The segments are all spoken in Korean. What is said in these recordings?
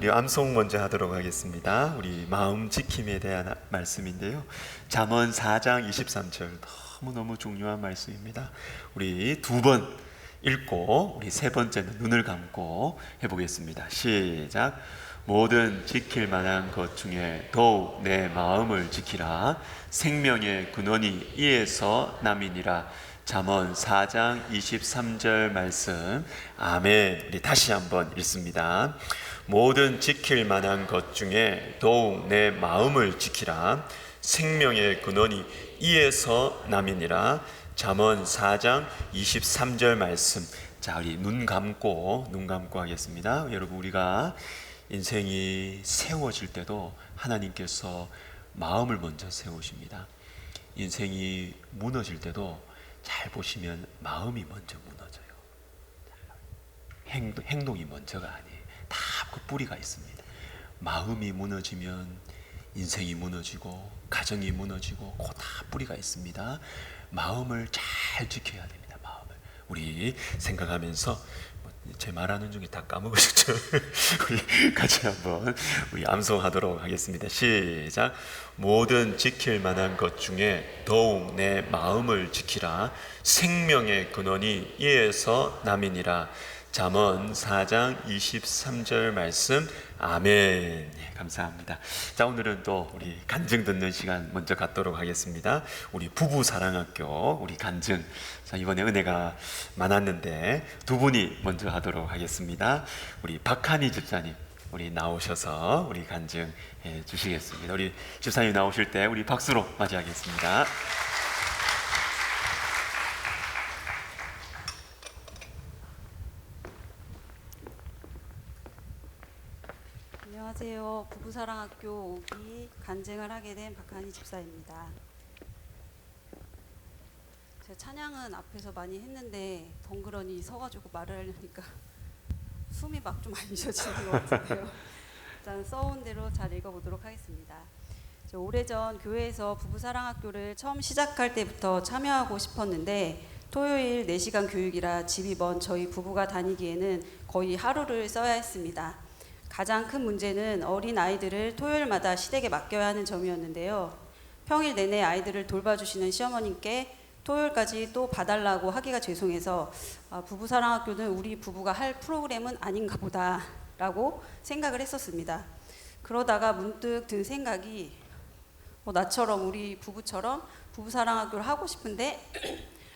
우리 암송 먼저 하도록 하겠습니다. 우리 마음 지킴에 대한 말씀인데요. 잠언 4장 23절 너무너무 중요한 말씀입니다. 우리 두 번 읽고 우리 세 번째는 눈을 감고 해보겠습니다. 시작. 모든 지킬 만한 것 중에 더욱 내 마음을 지키라. 생명의 근원이 이에서 남이니라. 잠언 4장 23절 말씀. 아멘. 우리 다시 한번 읽습니다. 모든 지킬 만한 것 중에 더욱 내 마음을 지키라. 생명의 근원이 이에서 남이니라. 잠언 4장 23절 말씀. 자, 우리 눈 감고 하겠습니다. 여러분, 우리가 인생이 세워질 때도 하나님께서 마음을 먼저 세우십니다. 인생이 무너질 때도 잘 보시면 마음이 먼저 무너져요. 행동이 먼저가 아니에요. 다 그 뿌리가 있습니다. 마음이 무너지면 인생이 무너지고 가정이 무너지고 그 다 뿌리가 있습니다. 마음을 잘 지켜야 됩니다. 마음을 우리 생각하면서 제 말하는 중에 다 까먹으셨죠? 우리 같이 한번 우리 암송하도록 하겠습니다. 시작. 모든 지킬 만한 것 중에 더욱 내 마음을 지키라. 생명의 근원이 이에서 남이니라. 잠언 4장 23절 말씀. 아멘. 네, 감사합니다. 자, 오늘은 또 우리 간증 듣는 시간 먼저 갖도록 하겠습니다. 우리 부부 사랑학교 우리 간증. 자, 이번에 은혜가 많았는데 두 분이 먼저 하도록 하겠습니다. 우리 박한희 집사님 우리 나오셔서 우리 간증해 주시겠습니다. 우리 집사님 나오실 때 우리 박수로 맞이하겠습니다. 안녕하세요. 부부사랑학교 5기 간증을 하게 된 박한희 집사입니다. 제가 찬양은 앞에서 많이 했는데 덩그러니 서가지고 말을 하려니까 숨이 막 좀 안 쉬어지는 것 같은데요. 일단 써온 대로 잘 읽어보도록 하겠습니다. 오래전 교회에서 부부사랑학교를 처음 시작할 때부터 참여하고 싶었는데 토요일 4시간 교육이라 집이 먼 저희 부부가 다니기에는 거의 하루를 써야 했습니다. 가장 큰 문제는 어린 아이들을 토요일마다 시댁에 맡겨야 하는 점이었는데요. 평일 내내 아이들을 돌봐주시는 시어머님께 토요일까지 또 봐달라고 하기가 죄송해서 부부사랑학교는 우리 부부가 할 프로그램은 아닌가 보다 라고 생각을 했었습니다. 그러다가 문득 든 생각이 나처럼 우리 부부처럼 부부사랑학교를 하고 싶은데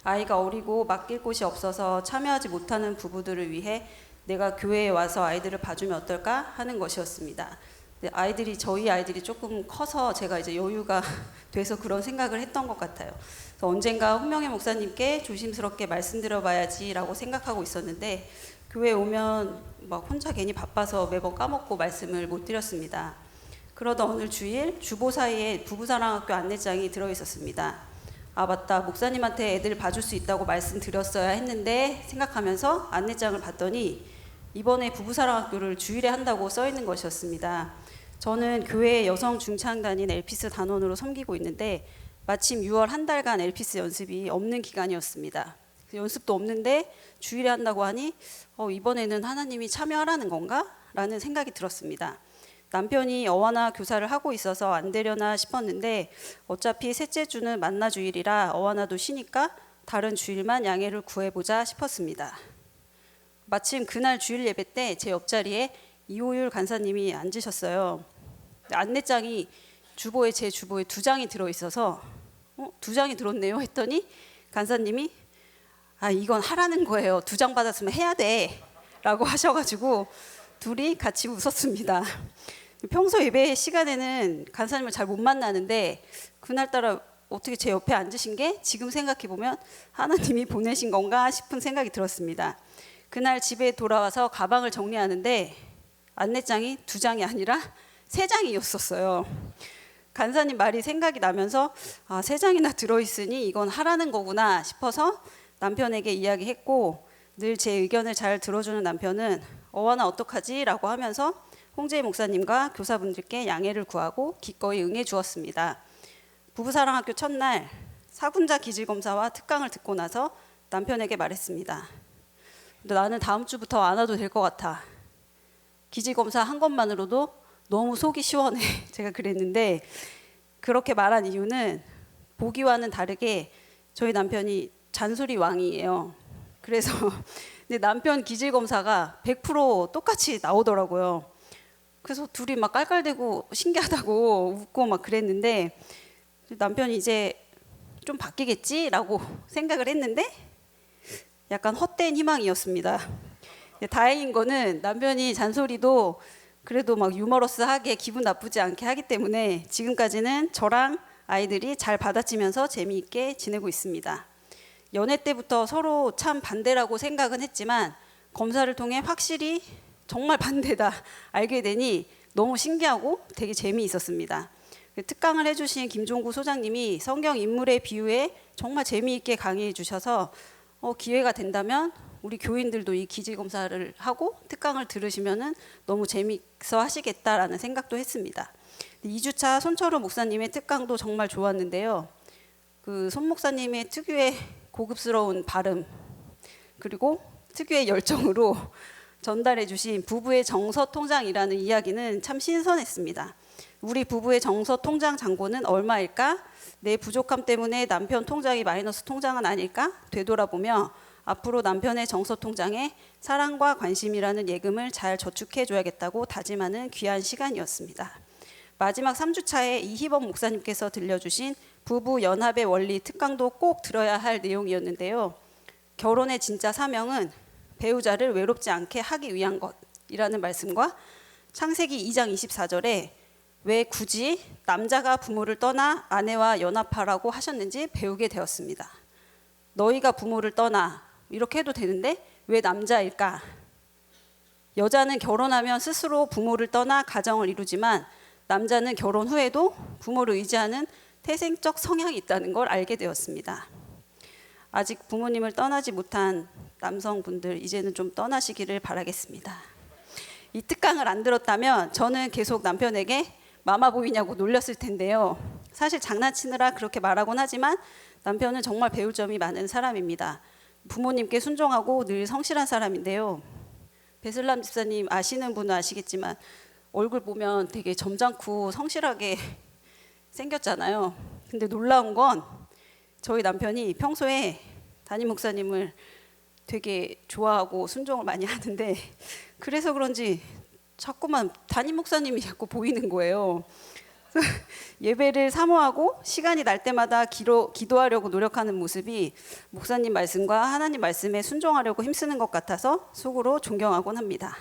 아이가 어리고 맡길 곳이 없어서 참여하지 못하는 부부들을 위해 내가 교회에 와서 아이들을 봐주면 어떨까 하는 것이었습니다. 저희 아이들이 조금 커서 제가 이제 여유가 돼서 그런 생각을 했던 것 같아요. 그래서 언젠가 홍명애 목사님께 조심스럽게 말씀드려봐야지라고 생각하고 있었는데 교회에 오면 막 혼자 괜히 바빠서 매번 까먹고 말씀을 못 드렸습니다. 그러던 어느 주일 주보 사이에 부부사랑학교 안내장이 들어있었습니다. 아, 맞다. 목사님한테 애들 봐줄 수 있다고 말씀드렸어야 했는데 생각하면서 안내장을 봤더니 이번에 부부사랑학교를 주일에 한다고 써있는 것이었습니다. 저는 교회 여성 중창단인 엘피스 단원으로 섬기고 있는데 마침 6월 한 달간 엘피스 연습이 없는 기간이었습니다. 연습도 없는데 주일에 한다고 하니 이번에는 하나님이 참여하라는 건가? 라는 생각이 들었습니다. 남편이 어와나 교사를 하고 있어서 안 되려나 싶었는데 어차피 셋째 주는 만나 주일이라 어와나도 쉬니까 다른 주일만 양해를 구해보자 싶었습니다. 마침 그날 주일 예배 때 제 옆자리에 이호율 간사님이 앉으셨어요. 안내장이 제 주보에 2장이 들어있어서 2장이 들었네요 했더니 간사님이 이건 하라는 거예요. 2장 받았으면 해야 돼 라고 하셔가지고 둘이 같이 웃었습니다. 평소 예배 시간에는 간사님을 잘 못 만나는데 그날따라 어떻게 제 옆에 앉으신 게 지금 생각해보면 하나님이 보내신 건가 싶은 생각이 들었습니다. 그날 집에 돌아와서 가방을 정리하는데 안내장이 2장이 아니라 3장이었었어요. 간사님 말이 생각이 나면서 3장이나 들어있으니 이건 하라는 거구나 싶어서 남편에게 이야기했고 늘 제 의견을 잘 들어주는 남편은 어와나 어떡하지? 라고 하면서 홍재희 목사님과 교사분들께 양해를 구하고 기꺼이 응해 주었습니다. 부부사랑학교 첫날 사군자 기질검사와 특강을 듣고 나서 남편에게 말했습니다. 나는 다음 주부터 안 와도 될 것 같아. 기지 검사 한 것만으로도 너무 속이 시원해. 제가 그랬는데 그렇게 말한 이유는 보기와는 다르게 저희 남편이 잔소리 왕이에요. 그래서 근데 남편 기질 검사가 100% 똑같이 나오더라고요. 그래서 둘이 막 깔깔대고 신기하다고 웃고 막 그랬는데 남편이 이제 좀 바뀌겠지라고 생각을 했는데 약간 헛된 희망이었습니다. 다행인 거는 남편이 잔소리도 그래도 막 유머러스하게 기분 나쁘지 않게 하기 때문에 지금까지는 저랑 아이들이 잘 받아치면서 재미있게 지내고 있습니다. 연애 때부터 서로 참 반대라고 생각은 했지만 검사를 통해 확실히 정말 반대다 알게 되니 너무 신기하고 되게 재미있었습니다. 특강을 해주신 김종구 소장님이 성경 인물의 비유에 정말 재미있게 강의해 주셔서 기회가 된다면 우리 교인들도 이 기질 검사를 하고 특강을 들으시면은 너무 재미있어 하시겠다라는 생각도 했습니다. 2주차 손철우 목사님의 특강도 정말 좋았는데요. 그 손 목사님의 특유의 고급스러운 발음 그리고 특유의 열정으로 전달해 주신 부부의 정서 통장이라는 이야기는 참 신선했습니다. 우리 부부의 정서 통장 잔고는 얼마일까? 내 부족함 때문에 남편 통장이 마이너스 통장은 아닐까? 되돌아보며 앞으로 남편의 정서 통장에 사랑과 관심이라는 예금을 잘 저축해 줘야겠다고 다짐하는 귀한 시간이었습니다. 마지막 3주차에 이희범 목사님께서 들려주신 부부 연합의 원리 특강도 꼭 들어야 할 내용이었는데요. 결혼의 진짜 사명은 배우자를 외롭지 않게 하기 위한 것이라는 말씀과 창세기 2장 24절에 왜 굳이 남자가 부모를 떠나 아내와 연합하라고 하셨는지 배우게 되었습니다. 너희가 부모를 떠나 이렇게 해도 되는데 왜 남자일까? 여자는 결혼하면 스스로 부모를 떠나 가정을 이루지만 남자는 결혼 후에도 부모를 의지하는 태생적 성향이 있다는 걸 알게 되었습니다. 아직 부모님을 떠나지 못한 남성분들 이제는 좀 떠나시기를 바라겠습니다. 이 특강을 안 들었다면 저는 계속 남편에게 마마 보이냐고 놀렸을 텐데요. 사실 장난치느라 그렇게 말하곤 하지만 남편은 정말 배울 점이 많은 사람입니다. 부모님께 순종하고 늘 성실한 사람인데요. 베슬람 집사님 아시는 분은 아시겠지만 얼굴 보면 되게 점잖고 성실하게 생겼잖아요. 근데 놀라운 건 저희 남편이 평소에 담임 목사님을 되게 좋아하고 순종을 많이 하는데 그래서 그런지 자꾸만 담임 목사님이 자꾸 보이는 거예요. 예배를 사모하고 시간이 날 때마다 기도하려고 노력하는 모습이 목사님 말씀과 하나님 말씀에 순종하려고 힘쓰는 것 같아서 속으로 존경하곤 합니다.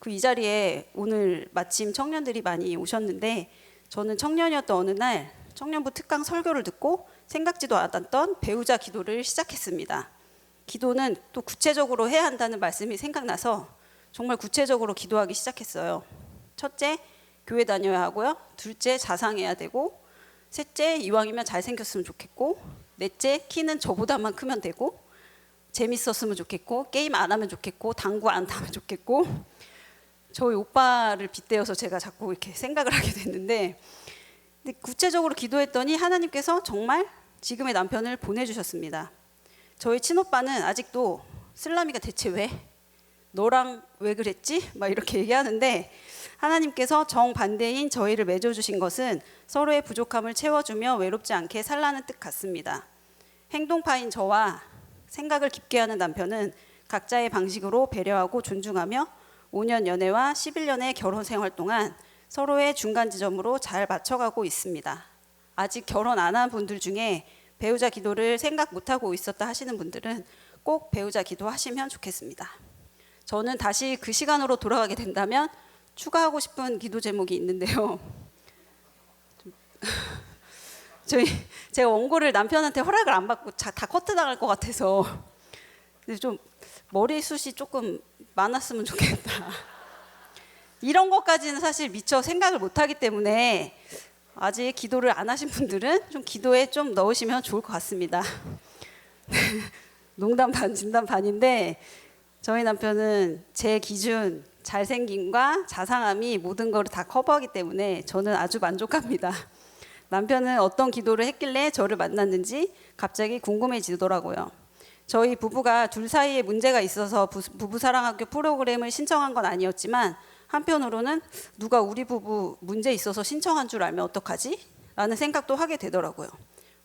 이 자리에 오늘 마침 청년들이 많이 오셨는데 저는 청년이었던 어느 날 청년부 특강 설교를 듣고 생각지도 않았던 배우자 기도를 시작했습니다. 기도는 또 구체적으로 해야 한다는 말씀이 생각나서 정말 구체적으로 기도하기 시작했어요. 첫째, 교회 다녀야 하고요. 둘째, 자상해야 되고 셋째, 이왕이면 잘생겼으면 좋겠고 넷째, 키는 저보다만 크면 되고 재밌었으면 좋겠고 게임 안 하면 좋겠고 당구 안 타면 좋겠고 저희 오빠를 빗대어서 제가 자꾸 이렇게 생각을 하게 됐는데 근데 구체적으로 기도했더니 하나님께서 정말 지금의 남편을 보내주셨습니다. 저희 친오빠는 아직도 슬라미가 대체 왜? 너랑 왜 그랬지? 막 이렇게 얘기하는데 하나님께서 정반대인 저희를 맺어주신 것은 서로의 부족함을 채워주며 외롭지 않게 살라는 뜻 같습니다. 행동파인 저와 생각을 깊게 하는 남편은 각자의 방식으로 배려하고 존중하며 5년 연애와 11년의 결혼 생활 동안 서로의 중간 지점으로 잘 맞춰가고 있습니다. 아직 결혼 안 한 분들 중에 배우자 기도를 생각 못하고 있었다 하시는 분들은 꼭 배우자 기도하시면 좋겠습니다. 저는 다시 그 시간으로 돌아가게 된다면 추가하고 싶은 기도 제목이 있는데요. 제가 원고를 남편한테 허락을 안 받고 다 커트 당할 것 같아서 근데 좀 머리숱이 조금 많았으면 좋겠다. 이런 것까지는 사실 미처 생각을 못하기 때문에 아직 기도를 안 하신 분들은 좀 기도에 좀 넣으시면 좋을 것 같습니다. 농담 반 진담 반인데 저희 남편은 제 기준 잘생김과 자상함이 모든 걸 다 커버하기 때문에 저는 아주 만족합니다. 남편은 어떤 기도를 했길래 저를 만났는지 갑자기 궁금해지더라고요. 저희 부부가 둘 사이에 문제가 있어서 부부 사랑학교 프로그램을 신청한 건 아니었지만 한편으로는 누가 우리 부부 문제 있어서 신청한 줄 알면 어떡하지? 라는 생각도 하게 되더라고요.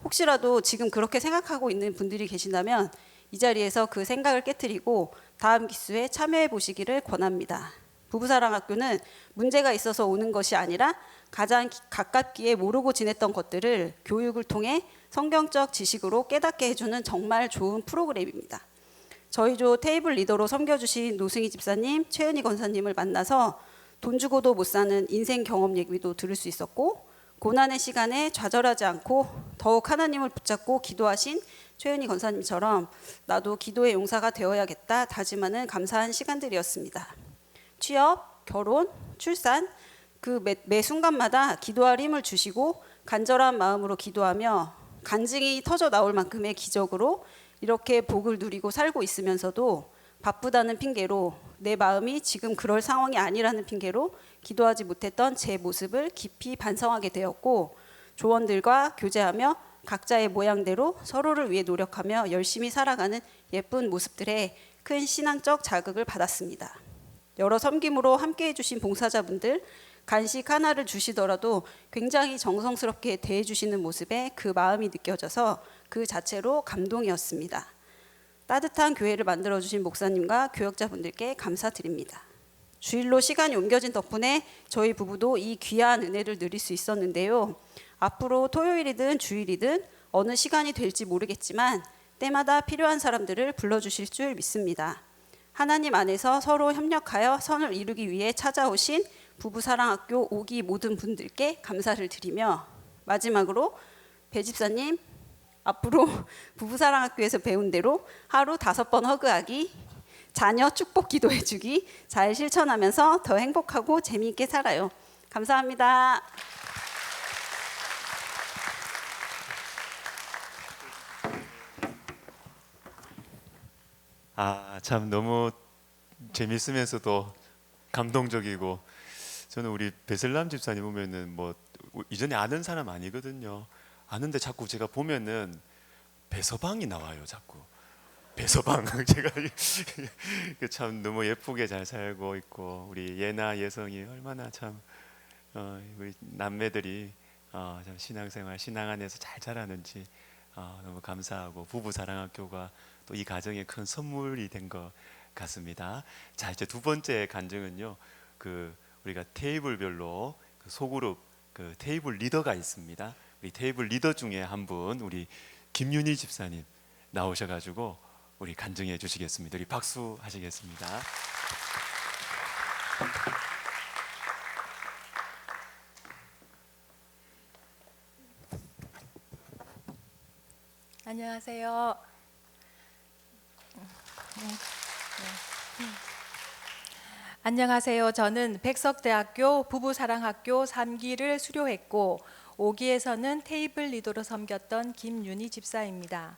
혹시라도 지금 그렇게 생각하고 있는 분들이 계신다면 이 자리에서 그 생각을 깨트리고 다음 기수에 참여해 보시기를 권합니다. 부부사랑학교는 문제가 있어서 오는 것이 아니라 가장 가깝기에 모르고 지냈던 것들을 교육을 통해 성경적 지식으로 깨닫게 해주는 정말 좋은 프로그램입니다. 저희 조 테이블 리더로 섬겨주신 노승희 집사님, 최은희 권사님을 만나서 돈 주고도 못 사는 인생 경험 얘기도 들을 수 있었고, 고난의 시간에 좌절하지 않고 더욱 하나님을 붙잡고 기도하신 최은희 권사님처럼 나도 기도의 용사가 되어야겠다 다짐하는 감사한 시간들이었습니다. 취업, 결혼, 출산, 그 매 순간마다 기도할 힘을 주시고 간절한 마음으로 기도하며 간증이 터져 나올 만큼의 기적으로 이렇게 복을 누리고 살고 있으면서도 바쁘다는 핑계로 내 마음이 지금 그럴 상황이 아니라는 핑계로 기도하지 못했던 제 모습을 깊이 반성하게 되었고, 조원들과 교제하며 각자의 모양대로 서로를 위해 노력하며 열심히 살아가는 예쁜 모습들에 큰 신앙적 자극을 받았습니다. 여러 섬김으로 함께해 주신 봉사자분들, 간식 하나를 주시더라도 굉장히 정성스럽게 대해 주시는 모습에 그 마음이 느껴져서 그 자체로 감동이었습니다. 따뜻한 교회를 만들어 주신 목사님과 교역자분들께 감사드립니다. 주일로 시간이 옮겨진 덕분에 저희 부부도 이 귀한 은혜를 누릴 수 있었는데요. 앞으로 토요일이든 주일이든 어느 시간이 될지 모르겠지만 때마다 필요한 사람들을 불러주실 줄 믿습니다. 하나님 안에서 서로 협력하여 선을 이루기 위해 찾아오신 부부사랑학교 5기 모든 분들께 감사를 드리며, 마지막으로 배 집사님, 앞으로 부부사랑학교에서 배운 대로 하루 5번 허그하기, 자녀 축복 기도해주기 잘 실천하면서 더 행복하고 재미있게 살아요. 감사합니다. 참 너무 재밌으면서도 감동적이고, 저는 우리 베슬람 집사님 보면은 뭐 이전에 아는 사람 아니거든요. 아는데 자꾸 제가 보면은 배서방이 나와요. 자꾸 배서방. 제가 참 너무 예쁘게 잘 살고 있고, 우리 예나 예성이 얼마나 참 우리 남매들이 참 신앙생활 신앙 안에서 잘 자라는지 너무 감사하고, 부부사랑학교가 또 이 가정에 큰 선물이 된 것 같습니다. 자, 이제 두 번째 간증은요, 우리가 테이블별로 소그룹 테이블 리더가 있습니다. 우리 테이블 리더 중에 한 분, 우리 김윤희 집사님 나오셔가지고 우리 간증해 주시겠습니다. 우리 박수 하시겠습니다. 안녕하세요. 안녕하세요. 저는 백석대학교 부부사랑학교 3기를 수료했고 5기에서는 테이블 리더로 섬겼던 김윤희 집사입니다.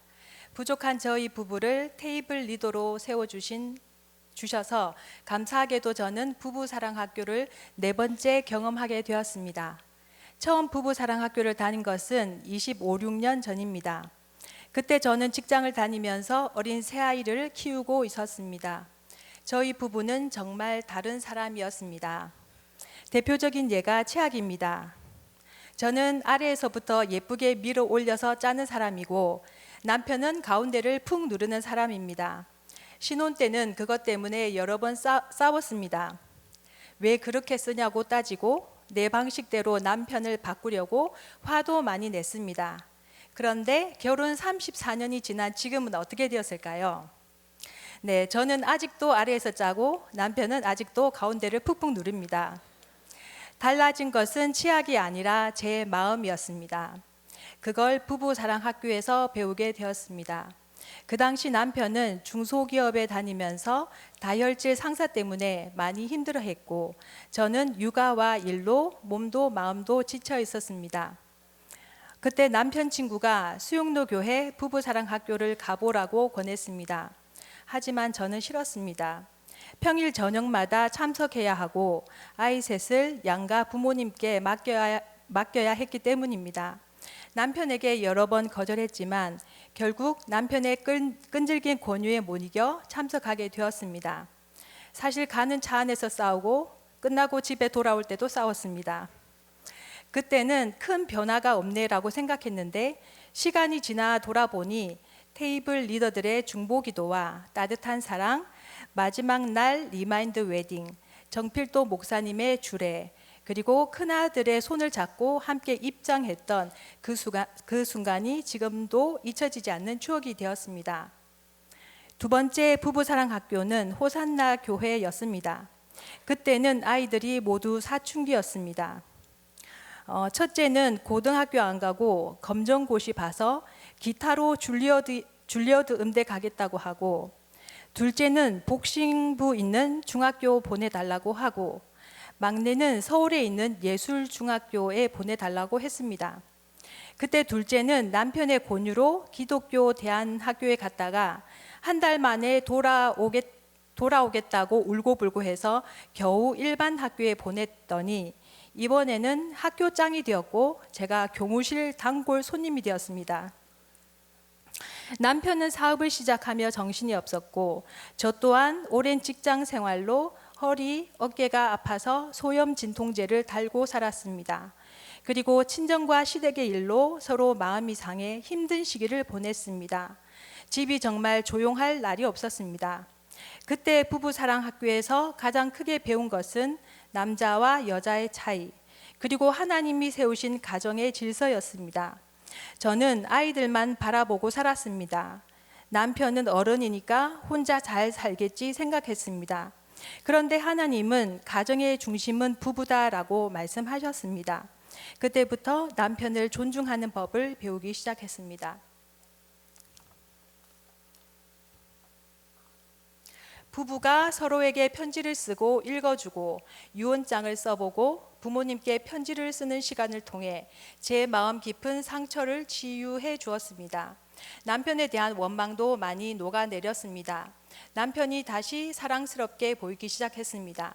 부족한 저희 부부를 테이블 리더로 세워주셔서 감사하게도 저는 부부사랑학교를 4번째 경험하게 되었습니다. 처음 부부사랑학교를 다닌 것은 25, 6년 전입니다. 그때 저는 직장을 다니면서 어린 새아이를 키우고 있었습니다. 저희 부부는 정말 다른 사람이었습니다. 대표적인 예가 치약입니다. 저는 아래에서부터 예쁘게 밀어 올려서 짜는 사람이고, 남편은 가운데를 푹 누르는 사람입니다. 신혼 때는 그것 때문에 여러 번 싸웠습니다. 왜 그렇게 쓰냐고 따지고 내 방식대로 남편을 바꾸려고 화도 많이 냈습니다. 그런데 결혼 34년이 지난 지금은 어떻게 되었을까요? 네, 저는 아직도 아래에서 짜고 남편은 아직도 가운데를 푹푹 누릅니다. 달라진 것은 치약이 아니라 제 마음이었습니다. 그걸 부부사랑학교에서 배우게 되었습니다. 그 당시 남편은 중소기업에 다니면서 다혈질 상사 때문에 많이 힘들어했고, 저는 육아와 일로 몸도 마음도 지쳐 있었습니다. 그때 남편 친구가 수용로 교회 부부사랑학교를 가보라고 권했습니다. 하지만 저는 싫었습니다. 평일 저녁마다 참석해야 하고 아이 셋을 양가 부모님께 맡겨야 했기 때문입니다. 남편에게 여러 번 거절했지만 결국 남편의 끈질긴 권유에 못 이겨 참석하게 되었습니다. 사실 가는 차 안에서 싸우고 끝나고 집에 돌아올 때도 싸웠습니다. 그때는 큰 변화가 없네라고 생각했는데 시간이 지나 돌아보니 테이블 리더들의 중보기도와 따뜻한 사랑, 마지막 날 리마인드 웨딩, 정필도 목사님의 주례, 그리고 큰아들의 손을 잡고 함께 입장했던 그 순간이 지금도 잊혀지지 않는 추억이 되었습니다. 두 번째 부부사랑학교는 호산나 교회였습니다. 그때는 아이들이 모두 사춘기였습니다. 첫째는 고등학교 안 가고 검정고시 봐서 기타로 줄리어드 음대 가겠다고 하고, 둘째는 복싱부 있는 중학교 보내달라고 하고, 막내는 서울에 있는 예술중학교에 보내달라고 했습니다. 그때 둘째는 남편의 권유로 기독교 대안학교에 갔다가 한 달 만에 돌아오겠다고 울고불고 해서 겨우 일반 학교에 보냈더니 이번에는 학교장이 되었고 제가 교무실 단골 손님이 되었습니다. 남편은 사업을 시작하며 정신이 없었고 저 또한 오랜 직장 생활로 허리, 어깨가 아파서 소염 진통제를 달고 살았습니다. 그리고 친정과 시댁의 일로 서로 마음이 상해 힘든 시기를 보냈습니다. 집이 정말 조용할 날이 없었습니다. 그때 부부사랑학교에서 가장 크게 배운 것은 남자와 여자의 차이, 그리고 하나님이 세우신 가정의 질서였습니다. 저는 아이들만 바라보고 살았습니다. 남편은 어른이니까 혼자 잘 살겠지 생각했습니다. 그런데 하나님은 가정의 중심은 부부다라고 말씀하셨습니다. 그때부터 남편을 존중하는 법을 배우기 시작했습니다. 부부가 서로에게 편지를 쓰고 읽어주고 유언장을 써보고 부모님께 편지를 쓰는 시간을 통해 제 마음 깊은 상처를 치유해 주었습니다. 남편에 대한 원망도 많이 녹아내렸습니다. 남편이 다시 사랑스럽게 보이기 시작했습니다.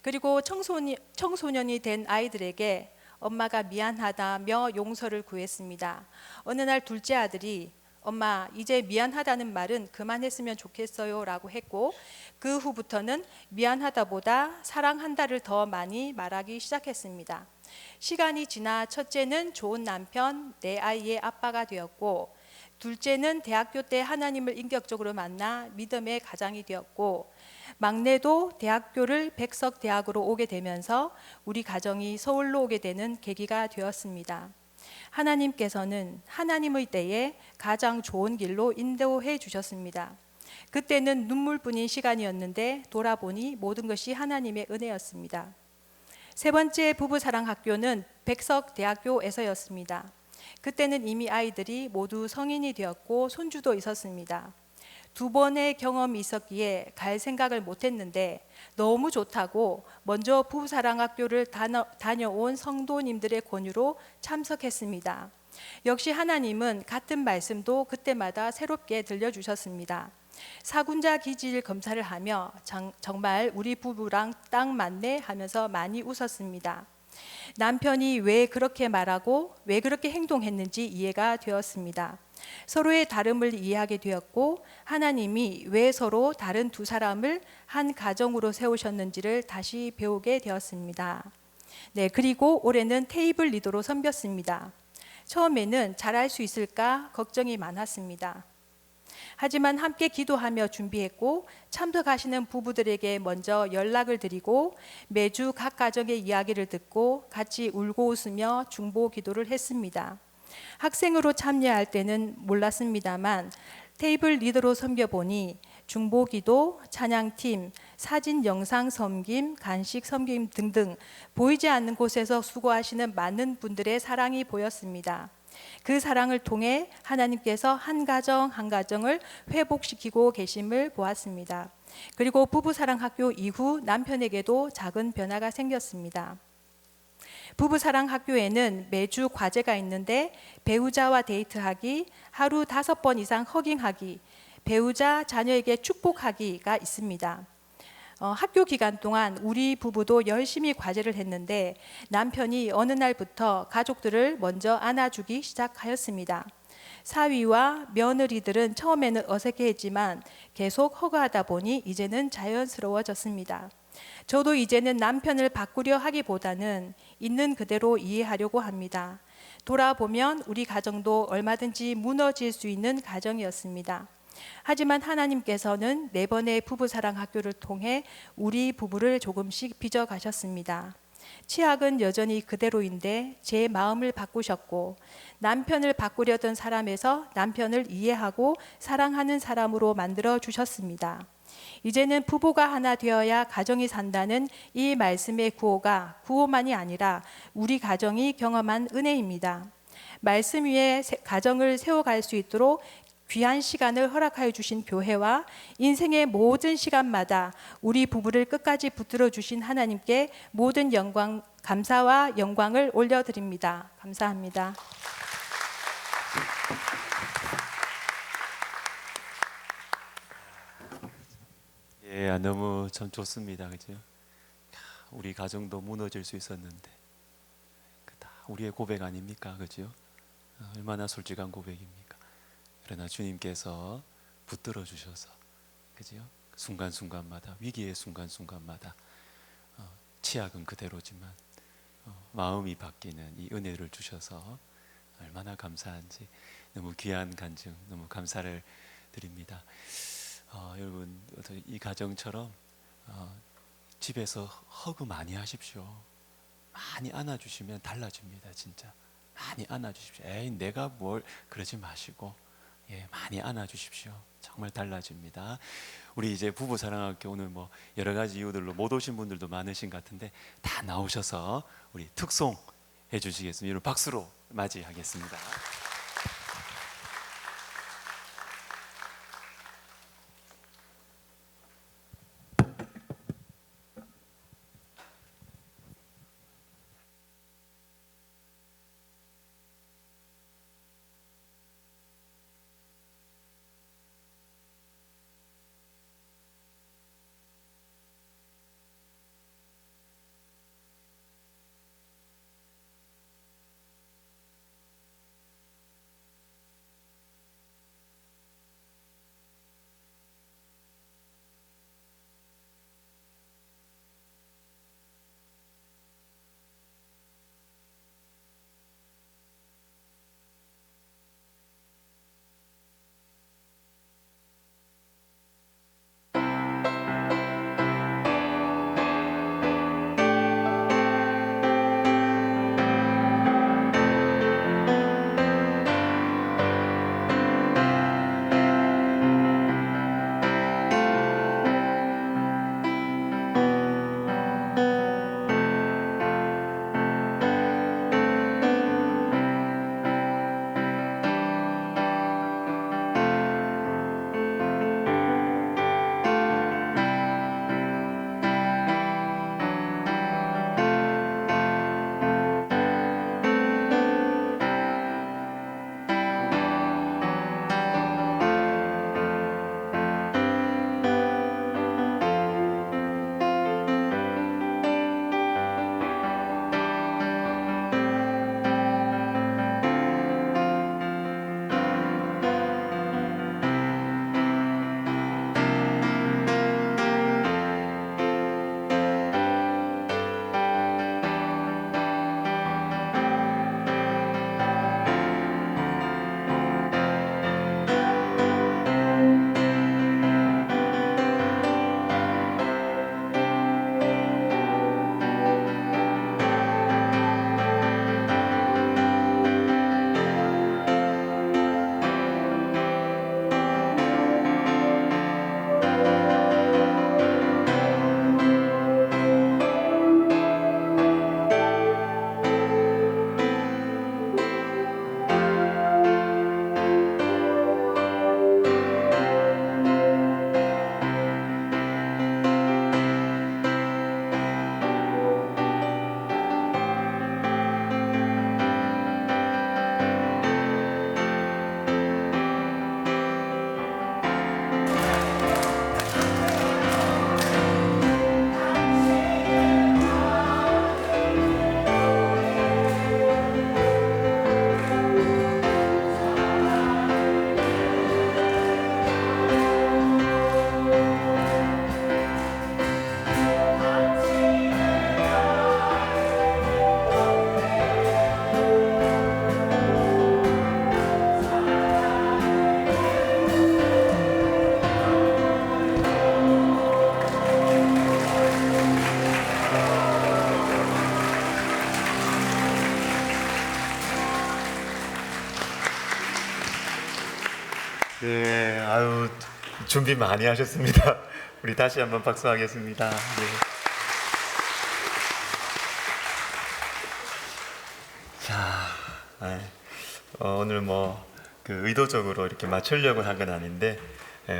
그리고 청소년이 된 아이들에게 엄마가 미안하다며 용서를 구했습니다. 어느 날 둘째 아들이 엄마 이제 미안하다는 말은 그만했으면 좋겠어요 라고 했고, 그 후부터는 미안하다보다 사랑한다를 더 많이 말하기 시작했습니다. 시간이 지나 첫째는 좋은 남편, 내 아이의 아빠가 되었고, 둘째는 대학교 때 하나님을 인격적으로 만나 믿음의 가장이 되었고, 막내도 대학교를 백석대학으로 오게 되면서 우리 가정이 서울로 오게 되는 계기가 되었습니다. 하나님께서는 하나님의 때에 가장 좋은 길로 인도해 주셨습니다. 그때는 눈물뿐인 시간이었는데 돌아보니 모든 것이 하나님의 은혜였습니다. 세 번째 부부사랑학교는 백석대학교에서였습니다. 그때는 이미 아이들이 모두 성인이 되었고 손주도 있었습니다. 두 번의 경험이 있었기에 갈 생각을 못했는데 너무 좋다고 먼저 부부사랑학교를 다녀온 성도님들의 권유로 참석했습니다. 역시 하나님은 같은 말씀도 그때마다 새롭게 들려주셨습니다. 사군자 기질 검사를 하며 정말 우리 부부랑 딱 맞네 하면서 많이 웃었습니다. 남편이 왜 그렇게 말하고 왜 그렇게 행동했는지 이해가 되었습니다. 서로의 다름을 이해하게 되었고 하나님이 왜 서로 다른 두 사람을 한 가정으로 세우셨는지를 다시 배우게 되었습니다. 네, 그리고 올해는 테이블 리더로 섬겼습니다. 처음에는 잘할 수 있을까 걱정이 많았습니다. 하지만 함께 기도하며 준비했고 참석하시는 부부들에게 먼저 연락을 드리고 매주 각 가정의 이야기를 듣고 같이 울고 웃으며 중보 기도를 했습니다. 학생으로 참여할 때는 몰랐습니다만 테이블 리더로 섬겨보니 중보기도, 찬양팀, 사진 영상 섬김, 간식 섬김 등등 보이지 않는 곳에서 수고하시는 많은 분들의 사랑이 보였습니다. 그 사랑을 통해 하나님께서 한 가정 한 가정을 회복시키고 계심을 보았습니다. 그리고 부부사랑학교 이후 남편에게도 작은 변화가 생겼습니다. 부부사랑학교에는 매주 과제가 있는데 배우자와 데이트하기, 하루 5번 이상 허깅하기, 배우자 자녀에게 축복하기가 있습니다. 학교 기간 동안 우리 부부도 열심히 과제를 했는데 남편이 어느 날부터 가족들을 먼저 안아주기 시작하였습니다. 사위와 며느리들은 처음에는 어색해했지만 계속 허가하다 보니 이제는 자연스러워졌습니다. 저도 이제는 남편을 바꾸려 하기보다는 있는 그대로 이해하려고 합니다. 돌아보면 우리 가정도 얼마든지 무너질 수 있는 가정이었습니다. 하지만 하나님께서는 4번의 부부사랑 학교를 통해 우리 부부를 조금씩 빚어가셨습니다. 치약은 여전히 그대로인데 제 마음을 바꾸셨고, 남편을 바꾸려던 사람에서 남편을 이해하고 사랑하는 사람으로 만들어 주셨습니다. 이제는 부부가 하나 되어야 가정이 산다는 이 말씀의 구호가 구호만이 아니라 우리 가정이 경험한 은혜입니다. 말씀 위에 가정을 세워갈 수 있도록 귀한 시간을 허락하여 주신 교회와 인생의 모든 시간마다 우리 부부를 끝까지 붙들어 주신 하나님께 모든 영광, 감사와 영광을 올려드립니다. 감사합니다. 예, 너무 참 좋습니다. 그죠? 우리 가정도 무너질 수 있었는데 그 다 우리의 고백 아닙니까? 그죠? 얼마나 솔직한 고백입니까? 그러나 주님께서 붙들어 주셔서, 그죠? 순간순간마다, 위기의 순간순간마다 치약은 그대로지만 마음이 바뀌는 이 은혜를 주셔서 얼마나 감사한지, 너무 귀한 간증, 너무 감사를 드립니다. 여러분, 이 가정처럼 집에서 허그 많이 하십시오. 많이 안아주시면 달라집니다. 진짜 많이 안아주십시오. 에이, 내가 뭘, 그러지 마시고, 예, 많이 안아주십시오. 정말 달라집니다. 우리 이제 부부사랑학교 오늘 뭐 여러 가지 이유들로 못 오신 분들도 많으신 것 같은데 다 나오셔서 우리 특송 해주시겠습니다. 여러분 박수로 맞이하겠습니다. 네, 아유 준비 많이 하셨습니다. 우리 다시 한번 박수하겠습니다. 네. 자, 오늘 그 의도적으로 이렇게 맞추려고 한 건 아닌데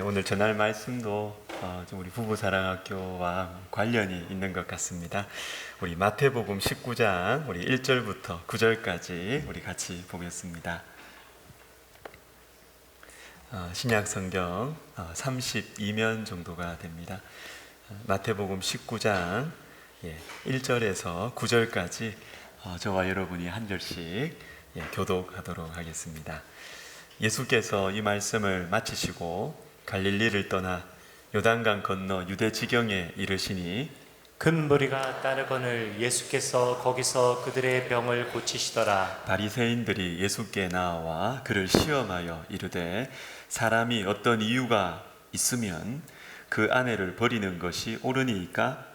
오늘 전할 말씀도 좀 우리 부부사랑학교와 관련이 있는 것 같습니다. 우리 마태복음 19장 우리 1절부터 9절까지 우리 같이 보겠습니다. 신약성경 32면 정도가 됩니다. 마태복음 19장 1절에서 9절까지 저와 여러분이 한 절씩 교독하도록 하겠습니다. 예수께서 이 말씀을 마치시고 갈릴리를 떠나 요단강 건너 유대 지경에 이르시니 큰 무리가 따르거늘 예수께서 거기서 그들의 병을 고치시더라. 바리새인들이 예수께 나와 그를 시험하여 이르되 사람이 어떤 이유가 있으면 그 아내를 버리는 것이 옳으니까?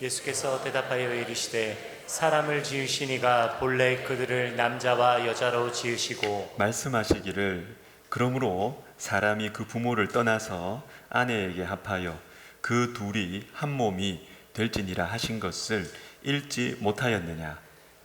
예수께서 대답하여 이르시되 사람을 지으시니가 본래 그들을 남자와 여자로 지으시고 말씀하시기를 그러므로 사람이 그 부모를 떠나서 아내에게 합하여 그 둘이 한 몸이 될지니라 하신 것을 읽지 못하였느냐?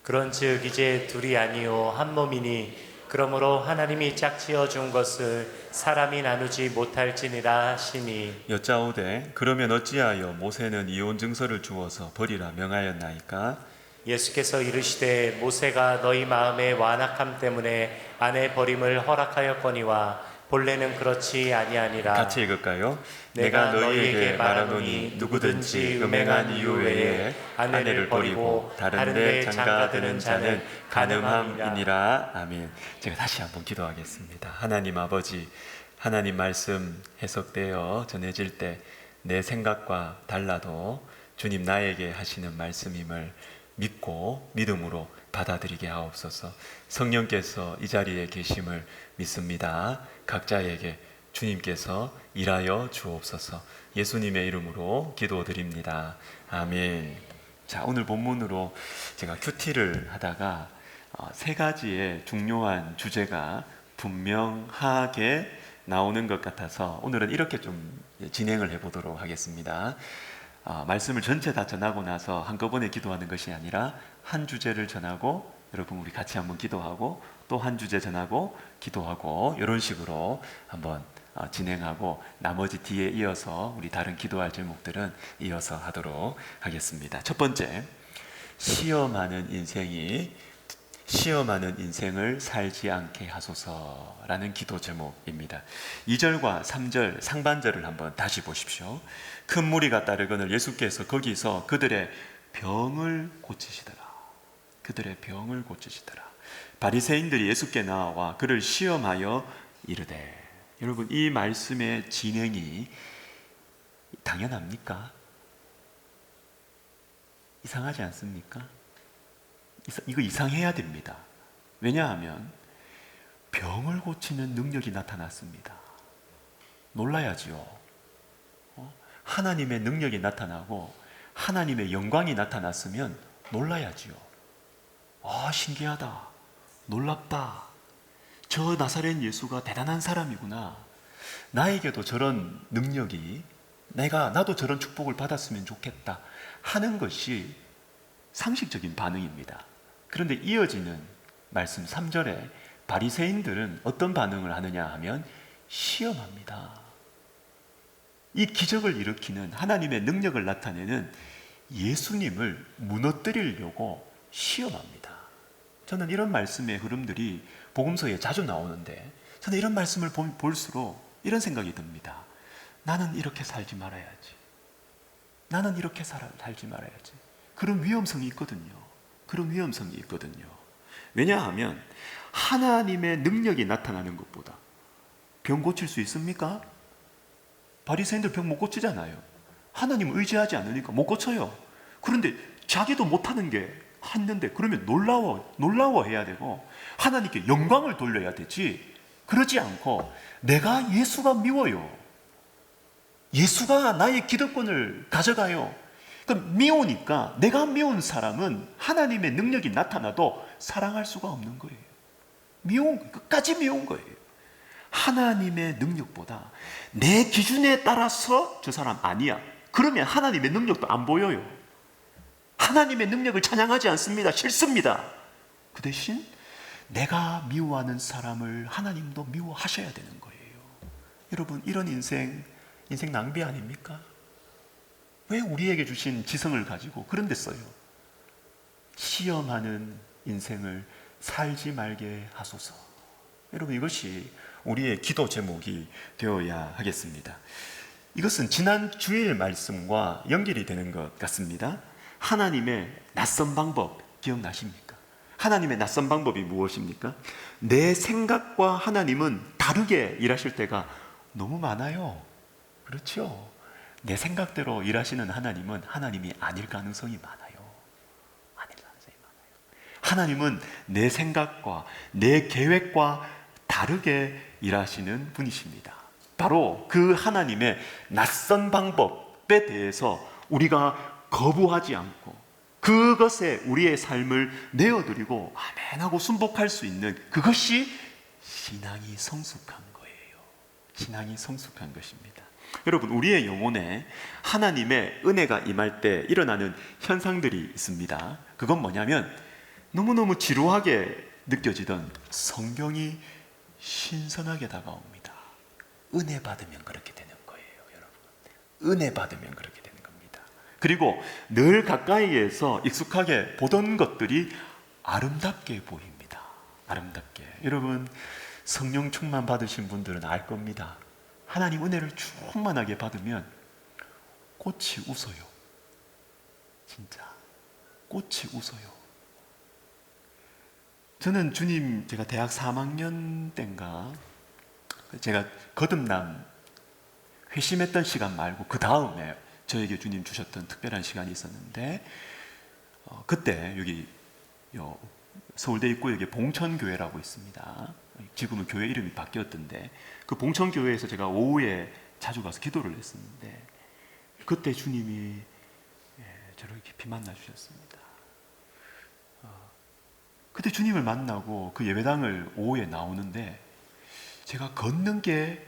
그런즉 이제 둘이 아니요 한 몸이니 그러므로 하나님이 짝지어 준 것을 사람이 나누지 못할지니라 하시니 여짜오되 그러면 어찌하여 모세는 이혼 증서를 주어서 버리라 명하였나이까? 예수께서 이르시되 모세가 너희 마음의 완악함 때문에 아내 버림을 허락하였거니와 본래는 그렇지 아니하니라. 같이 읽을까요? 내가 너희에게 말하노니 누구든지 음행한 이유 외에 아내를 버리고 다른 데 장가드는 자는 간음함이니라. 아멘. 제가 다시 한번 기도하겠습니다. 하나님 아버지, 하나님 말씀 해석되어 전해질 때 내 생각과 달라도 주님 나에게 하시는 말씀임을 믿고 믿음으로 받아들이게 하옵소서. 성령께서 이 자리에 계심을 믿습니다. 각자에게 주님께서 일하여 주옵소서. 예수님의 이름으로 기도드립니다. 아멘. 자, 오늘 본문으로 제가 큐티를 하다가 세 가지의 중요한 주제가 분명하게 나오는 것 같아서 오늘은 이렇게 좀 진행을 해보도록 하겠습니다. 말씀을 전체 다 전하고 나서 한꺼번에 기도하는 것이 아니라 한 주제를 전하고 여러분 우리 같이 한번 기도하고 또 한 주제 전하고 기도하고 이런 식으로 한번 진행하고 나머지 뒤에 이어서 우리 다른 기도할 제목들은 이어서 하도록 하겠습니다. 첫 번째, 시험하는 인생을 살지 않게 하소서라는 기도 제목입니다. 2절과 3절 상반절을 한번 다시 보십시오. 큰 무리가 따르거늘 예수께서 거기서 그들의 병을 고치시더라. 그들의 병을 고치시더라. 바리새인들이 예수께 나와 그를 시험하여 이르되, 여러분 이 말씀의 진행이 당연합니까? 이상하지 않습니까? 이거 이상해야 됩니다. 왜냐하면 병을 고치는 능력이 나타났습니다. 놀라야지요. 하나님의 능력이 나타나고 하나님의 영광이 나타났으면 놀라야지요. 신기하다. 놀랍다. 저 나사렛 예수가 대단한 사람이구나. 나에게도 저런 능력이, 나도 저런 축복을 받았으면 좋겠다 하는 것이 상식적인 반응입니다. 그런데 이어지는 말씀 3절에 바리새인들은 어떤 반응을 하느냐 하면 시험합니다. 이 기적을 일으키는 하나님의 능력을 나타내는 예수님을 무너뜨리려고 시험합니다. 저는 이런 말씀의 흐름들이 복음서에 자주 나오는데 저는 이런 말씀을 볼수록 이런 생각이 듭니다. 나는 이렇게 살지 말아야지. 나는 이렇게 살지 말아야지. 그런 위험성이 있거든요. 그런 위험성이 있거든요. 왜냐하면 하나님의 능력이 나타나는 것보다 병 고칠 수 있습니까? 바리새인들 병 못 고치잖아요. 하나님 의지하지 않으니까 못 고쳐요. 그런데 자기도 못하는 게 했는데 그러면 놀라워해야 되고 하나님께 영광을 돌려야 되지. 그러지 않고 내가 예수가 미워요. 예수가 나의 기득권을 가져가요. 그럼 미우니까 내가 미운 사람은 하나님의 능력이 나타나도 사랑할 수가 없는 거예요. 끝까지 미운 거예요. 하나님의 능력보다 내 기준에 따라서 저 사람 아니야, 그러면 하나님의 능력도 안 보여요. 하나님의 능력을 찬양하지 않습니다. 싫습니다. 그 대신 내가 미워하는 사람을 하나님도 미워하셔야 되는 거예요. 여러분, 이런 인생 낭비 아닙니까? 왜 우리에게 주신 지성을 가지고 그런 데 써요? 시험하는 인생을 살지 말게 하소서. 여러분, 이것이 우리의 기도 제목이 되어야 하겠습니다. 이것은 지난 주일 말씀과 연결이 되는 것 같습니다. 하나님의 낯선 방법 기억나십니까? 하나님의 낯선 방법이 무엇입니까? 내 생각과 하나님은 다르게 일하실 때가 너무 많아요. 그렇죠? 내 생각대로 일하시는 하나님은 하나님이 아닐 가능성이 많아요. 아닐 가능성이 많아요. 하나님은 내 생각과 내 계획과 다르게 일하시는 분이십니다. 바로 그 하나님의 낯선 방법에 대해서 우리가 거부하지 않고 그것에 우리의 삶을 내어드리고 아멘하고 순복할 수 있는 그것이 신앙이 성숙한 거예요. 신앙이 성숙한 것입니다. 여러분, 우리의 영혼에 하나님의 은혜가 임할 때 일어나는 현상들이 있습니다. 그건 뭐냐면 너무너무 지루하게 느껴지던 성경이 신선하게 다가옵니다. 은혜 받으면 그렇게 되는 거예요, 여러분. 은혜 받으면 그렇게 되는 겁니다. 그리고 늘 가까이에서 익숙하게 보던 것들이 아름답게 보입니다. 아름답게. 여러분, 성령 충만 받으신 분들은 알 겁니다. 하나님 은혜를 충만하게 받으면 꽃이 웃어요. 진짜 꽃이 웃어요. 저는 주님, 제가 대학 3학년 때인가 제가 거듭남 회심했던 시간 말고 그 다음에 저에게 주님 주셨던 특별한 시간이 있었는데 그때 여기 서울대 입구역에 봉천교회라고 있습니다. 지금은 교회 이름이 바뀌었던데 그 봉천교회에서 제가 오후에 자주 가서 기도를 했었는데 그때 주님이 저를 깊이 만나 주셨습니다. 그때 주님을 만나고 그 예배당을 오후에 나오는데 제가 걷는 게,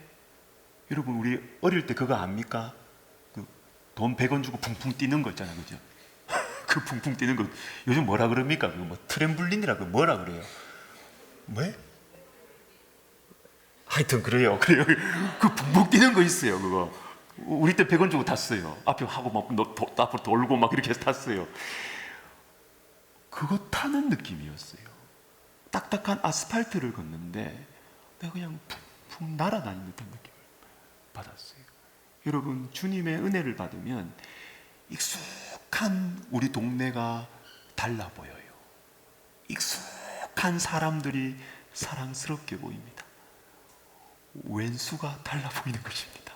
여러분 우리 어릴 때 그거 압니까? 그 돈 100원 주고 붕붕 뛰는 거 있잖아요, 그죠? 그 붕붕 뛰는 거 요즘 뭐라 그럽니까? 그거 뭐 트램블린이라고 뭐라 그래요? 뭐? 하여튼 그래요. 그 붕붕 뛰는 거 있어요, 그거. 우리 때 100원 주고 탔어요. 앞에 하고 막 앞으로 돌고 막 이렇게 해서 탔어요. 그거 타는 느낌이었어요. 딱딱한 아스팔트를 걷는데 내가 그냥 푹푹 날아다니는 듯한 느낌을 받았어요. 여러분, 주님의 은혜를 받으면 익숙한 우리 동네가 달라 보여요. 익숙한 사람들이 사랑스럽게 보입니다. 왼수가 달라 보이는 것입니다.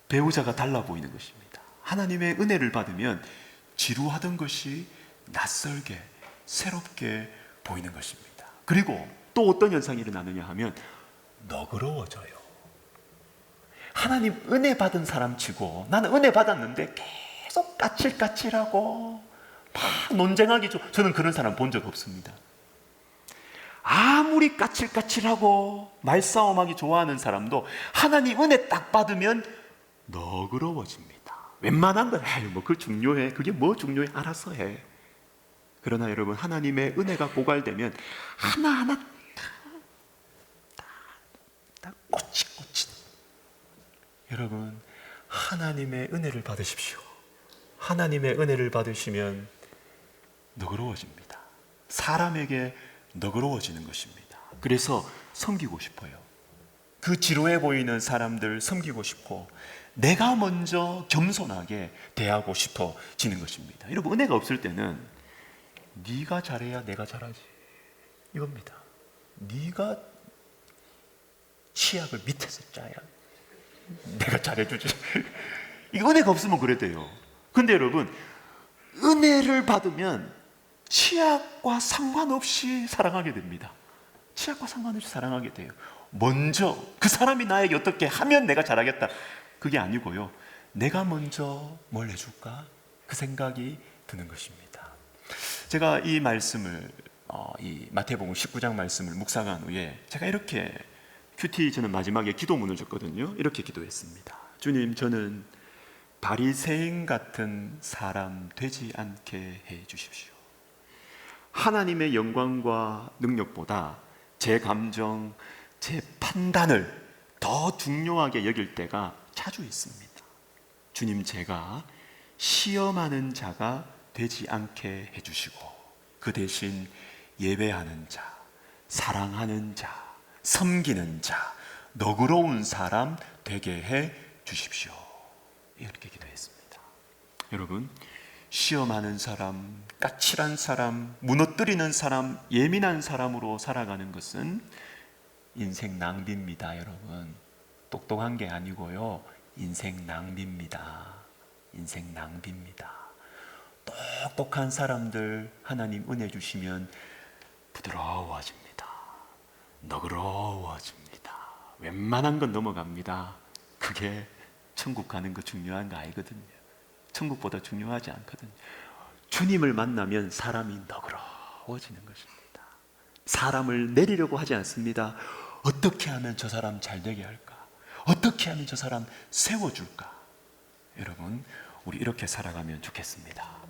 배우자가 달라 보이는 것입니다. 하나님의 은혜를 받으면 지루하던 것이 낯설게 새롭게 보이는 것입니다. 그리고 또 어떤 현상이 일어나느냐 하면 너그러워져요. 하나님 은혜 받은 사람 치고 나는 은혜 받았는데 계속 까칠까칠하고 막 논쟁하기 저는 그런 사람 본 적 없습니다. 아무리 까칠까칠하고 말싸움하기 좋아하는 사람도 하나님 은혜 딱 받으면 너그러워집니다. 웬만한 건 뭐 그거 중요해, 그게 뭐 중요해, 알아서 해. 그러나 여러분, 하나님의 은혜가 고갈되면 하나하나 다 꼬치꼬치. 여러분, 하나님의 은혜를 받으십시오. 하나님의 은혜를 받으시면 너그러워집니다. 사람에게 너그러워지는 것입니다. 그래서 섬기고 싶어요. 그 지루해 보이는 사람들 섬기고 싶고 내가 먼저 겸손하게 대하고 싶어지는 것입니다. 여러분, 은혜가 없을 때는 네가 잘해야 내가 잘하지 이겁니다. 네가 치약을 밑에서 짜야 내가 잘해주지. 이게 은혜가 없으면 그래 돼요. 근데 여러분, 은혜를 받으면 치약과 상관없이 사랑하게 됩니다. 치약과 상관없이 사랑하게 돼요. 먼저 그 사람이 나에게 어떻게 하면 내가 잘하겠다, 그게 아니고요, 내가 먼저 뭘 해줄까, 그 생각이 드는 것입니다. 제가 이 말씀을 이 마태복음 19장 말씀을 묵상한 후에 제가 이렇게 큐티 저는 마지막에 기도문을 줬거든요. 이렇게 기도했습니다. 주님, 저는 바리새인 같은 사람 되지 않게 해 주십시오. 하나님의 영광과 능력보다 제 감정, 제 판단을 더 중요하게 여길 때가 자주 있습니다. 주님, 제가 시험하는 자가 되지 않게 해주시고 그 대신 예배하는 자, 사랑하는 자, 섬기는 자, 너그러운 사람 되게 해 주십시오. 이렇게 기도했습니다. 여러분, 시험하는 사람, 까칠한 사람, 무너뜨리는 사람, 예민한 사람으로 살아가는 것은 인생 낭비입니다. 여러분, 똑똑한 게 아니고요, 인생 낭비입니다. 인생 낭비입니다. 똑똑한 사람들 하나님 은혜 주시면 부드러워집니다. 너그러워집니다. 웬만한 건 넘어갑니다. 그게 천국 가는 거 중요한 거 아니거든요. 천국보다 중요하지 않거든요. 주님을 만나면 사람이 너그러워지는 것입니다. 사람을 내리려고 하지 않습니다. 어떻게 하면 저 사람 잘 되게 할까? 어떻게 하면 저 사람 세워줄까? 여러분, 우리 이렇게 살아가면 좋겠습니다.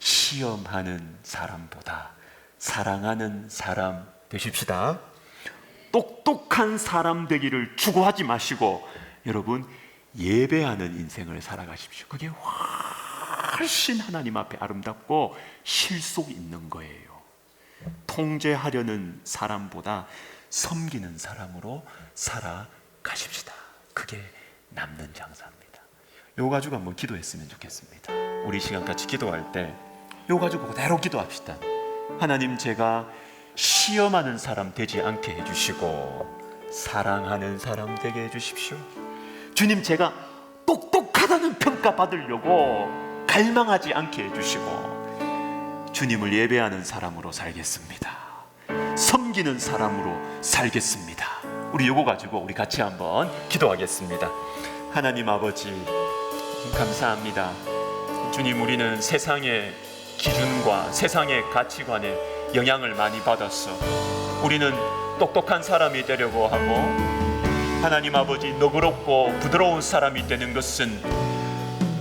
시험하는 사람보다 사랑하는 사람 되십시다. 똑똑한 사람 되기를 추구하지 마시고 여러분, 예배하는 인생을 살아가십시오. 그게 훨씬 하나님 앞에 아름답고 실속 있는 거예요. 통제하려는 사람보다 섬기는 사람으로 살아가십시다. 그게 남는 장사입니다. 요 가지고 한번 기도했으면 좋겠습니다. 우리 시간 같이 기도할 때 요 가지고 그대로 기도합시다. 하나님, 제가 시험하는 사람 되지 않게 해주시고 사랑하는 사람 되게 해주십시오. 주님, 제가 똑똑하다는 평가 받으려고 갈망하지 않게 해주시고 주님을 예배하는 사람으로 살겠습니다. 섬기는 사람으로 살겠습니다. 우리 요거 가지고 우리 같이 한번 기도하겠습니다. 하나님 아버지, 감사합니다. 주님, 우리는 세상의 기준과 세상의 가치관에 영향을 많이 받았어. 우리는 똑똑한 사람이 되려고 하고 하나님 아버지, 너그럽고 부드러운 사람이 되는 것은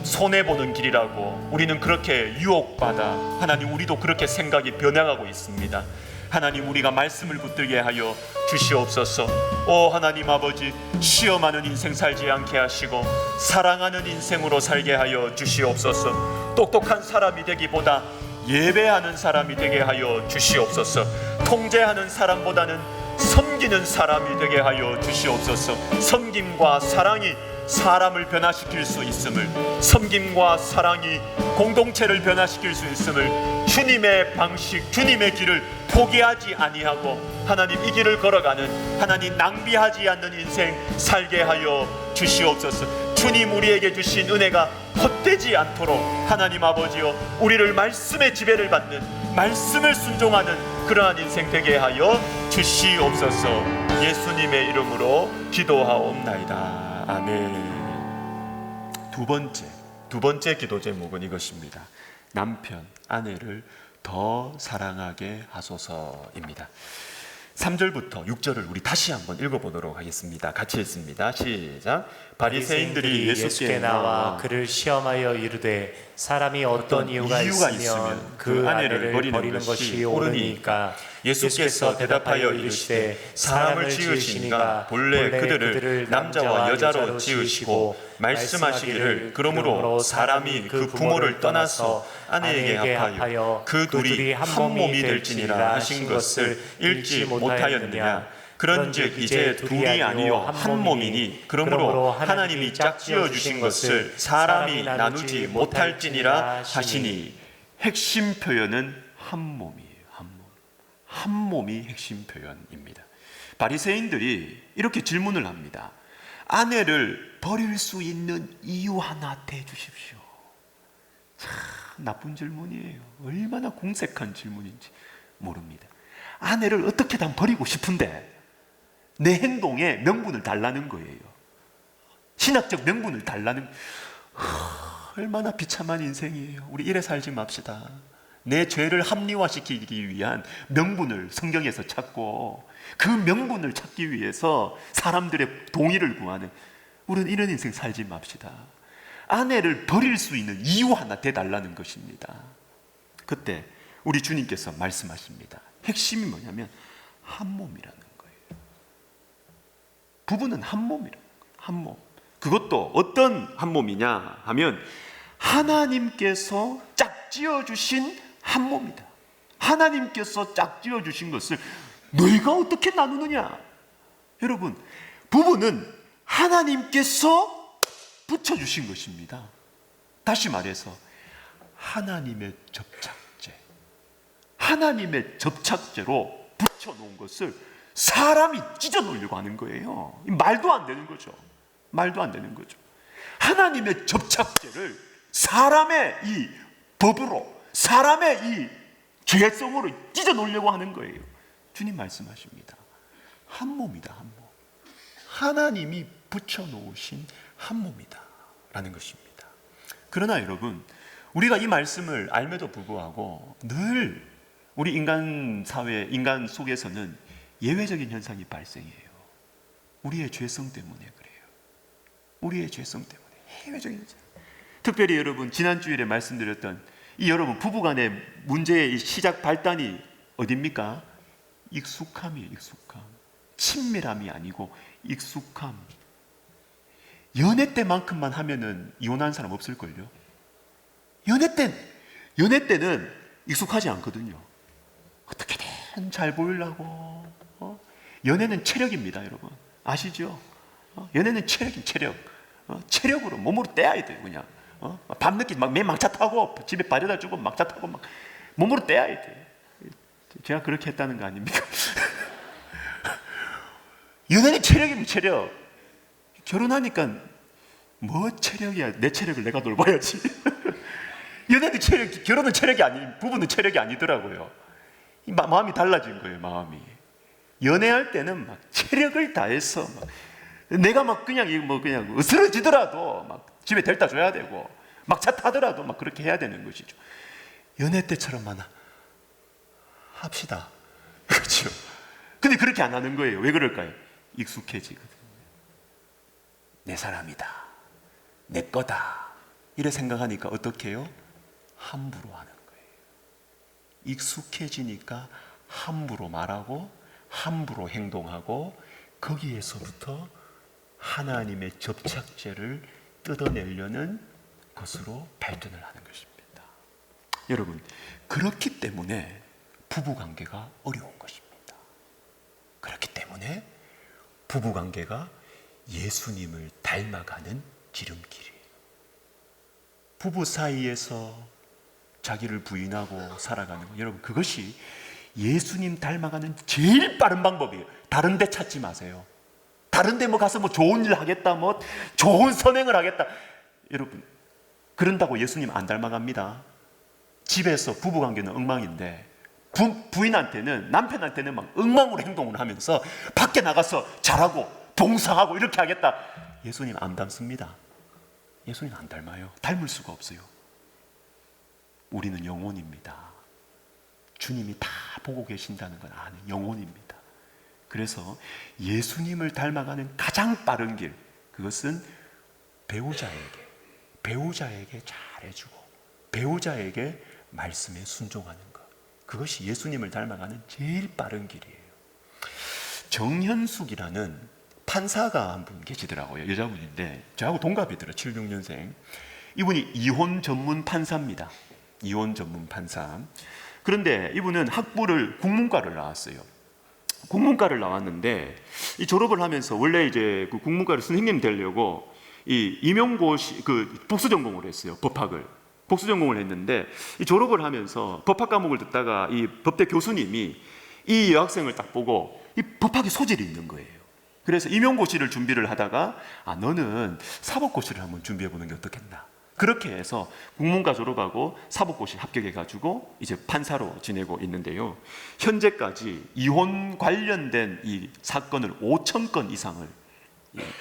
손해보는 길이라고 우리는 그렇게 유혹받아 하나님, 우리도 그렇게 생각이 변해가고 있습니다. 하나님, 우리가 말씀을 붙들게 하여 주시옵소서. 오 하나님 아버지, 시험하는 인생 살지 않게 하시고 사랑하는 인생으로 살게 하여 주시옵소서. 똑똑한 사람이 되기보다 예배하는 사람이 되게 하여 주시옵소서. 통제하는 사람보다는 섬기는 사람이 되게 하여 주시옵소서. 섬김과 사랑이 사람을 변화시킬 수 있음을, 섬김과 사랑이 공동체를 변화시킬 수 있음을, 주님의 방식, 주님의 길을 포기하지 아니하고 하나님 이 길을 걸어가는, 하나님 낭비하지 않는 인생 살게 하여 주시옵소서. 주님, 우리에게 주신 은혜가 헛되지 않도록 하나님 아버지여, 우리를 말씀의 지배를 받는, 말씀을 순종하는 그러한 인생 되게 하여 주시옵소서. 예수님의 이름으로 기도하옵나이다. 아멘. 두 번째 기도 제목은 이것입니다. 남편, 아내를 더 사랑하게 하소서입니다. 3절부터 6절을 우리 다시 한번 읽어보도록 하겠습니다. 같이 읽습니다. 시작. 바리새인들이 예수께 나와 그를 시험하여 이르되 사람이 어떤 이유가 있으면 그 아내를 버리는 것이 옳으니까. 예수께서 대답하여 이르시되 사람을 지으시니가 본래 그들을 남자와 여자로 지으시고 말씀하시기를 그러므로 사람이 그 부모를 떠나서 아내에게 합하여 그 둘이 한 몸이 될지니라 하신 것을 읽지 못하였느냐. 그런즉 이제 둘이 아니요 한 몸이니 그러므로 하나님이 짝지어 주신 것을 사람이 나누지 못할지니라 하시니. 핵심 표현은 한 몸이에요. 한 몸이 핵심 표현입니다. 바리새인들이 이렇게 질문을 합니다. 아내를 버릴 수 있는 이유 하나 대주십시오. 참 나쁜 질문이에요. 얼마나 공색한 질문인지 모릅니다. 아내를 어떻게든 버리고 싶은데 내 행동에 명분을 달라는 거예요. 신학적 명분을 달라는. 얼마나 비참한 인생이에요. 우리 이래 살지 맙시다. 내 죄를 합리화시키기 위한 명분을 성경에서 찾고 그 명분을 찾기 위해서 사람들의 동의를 구하는, 우리는 이런 인생 살지 맙시다. 아내를 버릴 수 있는 이유 하나 대달라는 것입니다. 그때 우리 주님께서 말씀하십니다. 핵심이 뭐냐면 한 몸이라는 거예요. 부부는 한 몸이라는 거예요. 한 몸. 그것도 어떤 한 몸이냐 하면 하나님께서 짝지어 주신 한 몸이다. 하나님께서 짝지어 주신 것을 너희가 어떻게 나누느냐? 여러분, 부부는 하나님께서 붙여주신 것입니다. 다시 말해서 하나님의 접착제, 하나님의 접착제로 붙여놓은 것을 사람이 찢어놓으려고 하는 거예요. 말도 안 되는 거죠. 말도 안 되는 거죠. 하나님의 접착제를 사람의 이 법으로, 사람의 이 죄성으로 찢어놓으려고 하는 거예요. 주님 말씀하십니다. 한 몸이다, 한 몸. 하나님이 붙여놓으신 한 몸이다 라는 것입니다. 그러나 여러분, 우리가 이 말씀을 알매도 불구하고 늘 우리 인간 사회, 인간 속에서는 예외적인 현상이 발생해요. 우리의 죄성 때문에 그래요. 우리의 죄성 때문에 예외적인 현상. 특별히 여러분, 지난주일에 말씀드렸던 이 여러분 부부간의 문제의 시작 발단이 어딥니까? 익숙함이에요. 익숙함. 친밀함이 아니고 익숙함. 연애 때만큼만 하면은 이혼한 사람 없을걸요? 연애 때는 익숙하지 않거든요. 어떻게든 잘 보이려고. 연애는 체력입니다, 여러분. 아시죠? 연애는 체력. 체력으로, 몸으로 떼야 돼요, 그냥. 밤늦게 매 막차 타고 집에 바래다 주고 막차 타고 막 몸으로 떼야 돼. 제가 그렇게 했다는 거 아닙니까? 연애는 체력이면 체력. 결혼하니까 뭐 체력이야? 내 체력을 내가 돌봐야지. 연애는 체력, 결혼은 체력이 아니, 부부는 체력이 아니더라고요. 마음이 달라진 거예요, 마음이. 연애할 때는 막 체력을 다해서 막 내가 막 그냥 으스러지더라도 막 집에 데려다 줘야 되고 막차 타더라도 막 그렇게 해야 되는 것이죠. 연애 때처럼만 합시다. 그렇죠. 근데 그렇게 안 하는 거예요. 왜 그럴까요? 익숙해지거든요. 내 사람이다. 내 거다. 이래 생각하니까 어떻게 해요? 함부로 하는 거예요. 익숙해지니까 함부로 말하고 함부로 행동하고 거기에서부터 하나님의 접착제를 뜯어내려는 것으로 발전을 하는 것입니다. 여러분, 그렇기 때문에 부부관계가 어려운 것입니다. 그렇기 때문에 부부관계가 예수님을 닮아가는 지름길이에요. 부부 사이에서 자기를 부인하고 살아가는 것, 여러분, 그것이 예수님 닮아가는 제일 빠른 방법이에요. 다른 데 찾지 마세요. 다른 데 뭐 가서 뭐 좋은 일 하겠다, 뭐 좋은 선행을 하겠다. 여러분, 그런다고 예수님 안 닮아갑니다. 집에서 부부관계는 엉망인데 부인한테는, 남편한테는 막 엉망으로 행동을 하면서 밖에 나가서 잘하고 봉사하고 이렇게 하겠다. 예수님 안 닮습니다. 예수님 안 닮아요. 닮을 수가 없어요. 우리는 영혼입니다. 주님이 다 보고 계신다는 건 아는 영혼입니다. 그래서 예수님을 닮아가는 가장 빠른 길, 그것은 배우자에게 잘해주고 배우자에게 말씀에 순종하는 것, 그것이 예수님을 닮아가는 제일 빠른 길이에요. 정현숙이라는 판사가 한 분 계시더라고요. 여자분인데 저하고 동갑이더라고요. 76년생. 이분이 이혼 전문 판사입니다. 이혼 전문 판사. 그런데 이분은 학부를 국문과를 나왔어요. 국문과를 나왔는데 이 졸업을 하면서 원래 이제 그 국문과를 선생님 되려고 이 임용고시 그 복수 전공을 했어요. 법학을 복수 전공을 했는데 이 졸업을 하면서 법학 과목을 듣다가 이 법대 교수님이 이 여학생을 딱 보고 이 법학에 소질이 있는 거예요. 그래서 임용고시를 준비를 하다가 너는 사법고시를 한번 준비해 보는 게 어떻겠나. 그렇게 해서 국문과 졸업하고 사법고시 합격해가지고 이제 판사로 지내고 있는데요. 현재까지 이혼 관련된 이 사건을 5,000건 이상을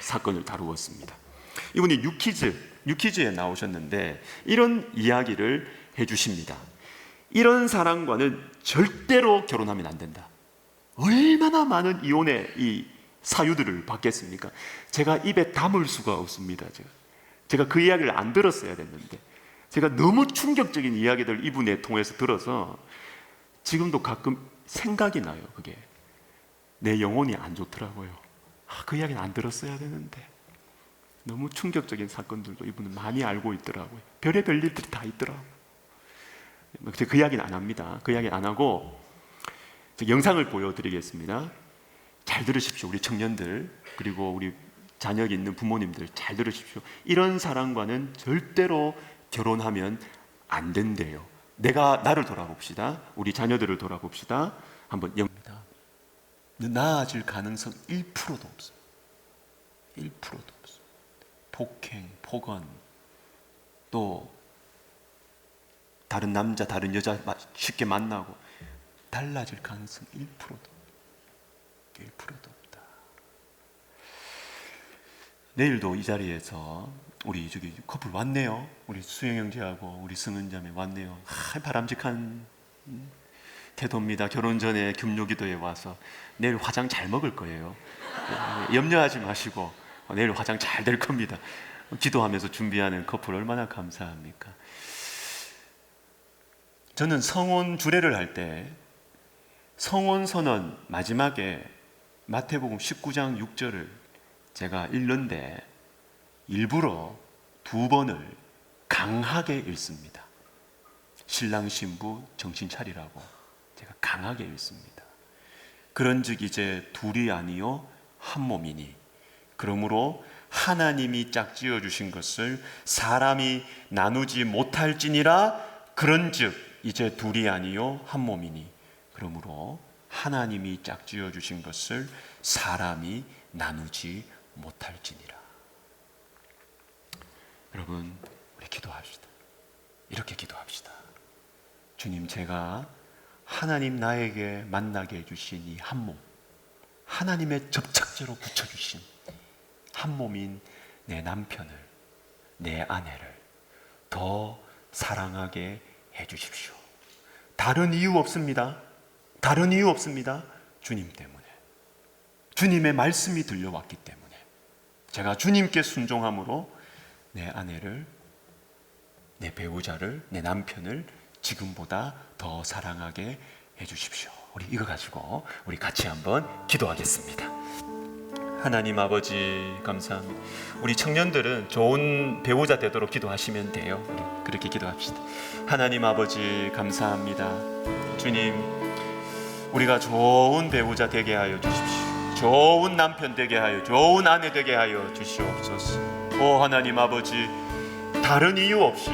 사건을 다루었습니다. 이분이 뉴키즈에 나오셨는데 이런 이야기를 해주십니다. 이런 사람과는 절대로 결혼하면 안 된다. 얼마나 많은 이혼의 이 사유들을 받겠습니까? 제가 입에 담을 수가 없습니다. 제가 그 이야기를 안 들었어야 됐는데, 제가 너무 충격적인 이야기들 이분에 통해서 들어서 지금도 가끔 생각이 나요. 그게 내 영혼이 안 좋더라고요. 그 이야기는 안 들었어야 되는데. 너무 충격적인 사건들도 이분은 많이 알고 있더라고요. 별의별 일들이 다 있더라고요. 그 이야기는 안 합니다. 그 이야기는 안 하고 영상을 보여드리겠습니다. 잘 들으십시오. 우리 청년들, 그리고 우리 자녀가 있는 부모님들 잘 들으십시오. 이런 사람과는 절대로 결혼하면 안 된대요. 나를 돌아봅시다. 우리 자녀들을 돌아봅시다. 한번 영입니다. 나아질 가능성 1%도 없어요. 1%도 없어요. 폭행, 폭언, 또 다른 남자, 다른 여자 쉽게 만나고 달라질 가능성 1%도 없다. 내일도 이 자리에서 우리 저기 커플 왔네요. 우리 수영 형제하고 우리 승은자매 왔네요. 바람직한 태도입니다. 결혼 전에 금요기도에 와서 내일 화장 잘 먹을 거예요. 염려하지 마시고 내일 화장 잘 될 겁니다. 기도하면서 준비하는 커플 얼마나 감사합니까? 저는 성혼 주례를 할 때 성혼 선언 마지막에 마태복음 19장 6절을 제가 읽는데 일부러 2번을 강하게 읽습니다. 신랑 신부 정신 차리라고 제가 강하게 읽습니다. 그런즉 이제 둘이 아니요 한 몸이니 그러므로 하나님이 짝지어 주신 것을 사람이 나누지 못할지니라. 그런즉 이제 둘이 아니요 한 몸이니 그러므로 하나님이 짝지어 주신 것을 사람이 나누지 못할지니라. 여러분, 우리 기도합시다. 이렇게 기도합시다. 주님, 제가 하나님 나에게 만나게 해주신 이 한 몸, 하나님의 접착제로 붙여주신 한 몸인 내 남편을, 내 아내를 더 사랑하게 해주십시오. 다른 이유 없습니다. 다른 이유 없습니다. 주님 때문에, 주님의 말씀이 들려왔기 때문에 제가 주님께 순종함으로 내 아내를, 내 배우자를, 내 남편을 지금보다 더 사랑하게 해주십시오. 우리 이거 가지고 우리 같이 한번 기도하겠습니다. 하나님 아버지 감사합니다. 우리 청년들은 좋은 배우자 되도록 기도하시면 돼요. 우리 그렇게 기도합시다. 하나님 아버지 감사합니다. 주님, 우리가 좋은 배우자 되게 하여 주십시오. 좋은 남편 되게 하여, 좋은 아내 되게 하여 주시옵소서. 오 하나님 아버지, 다른 이유 없이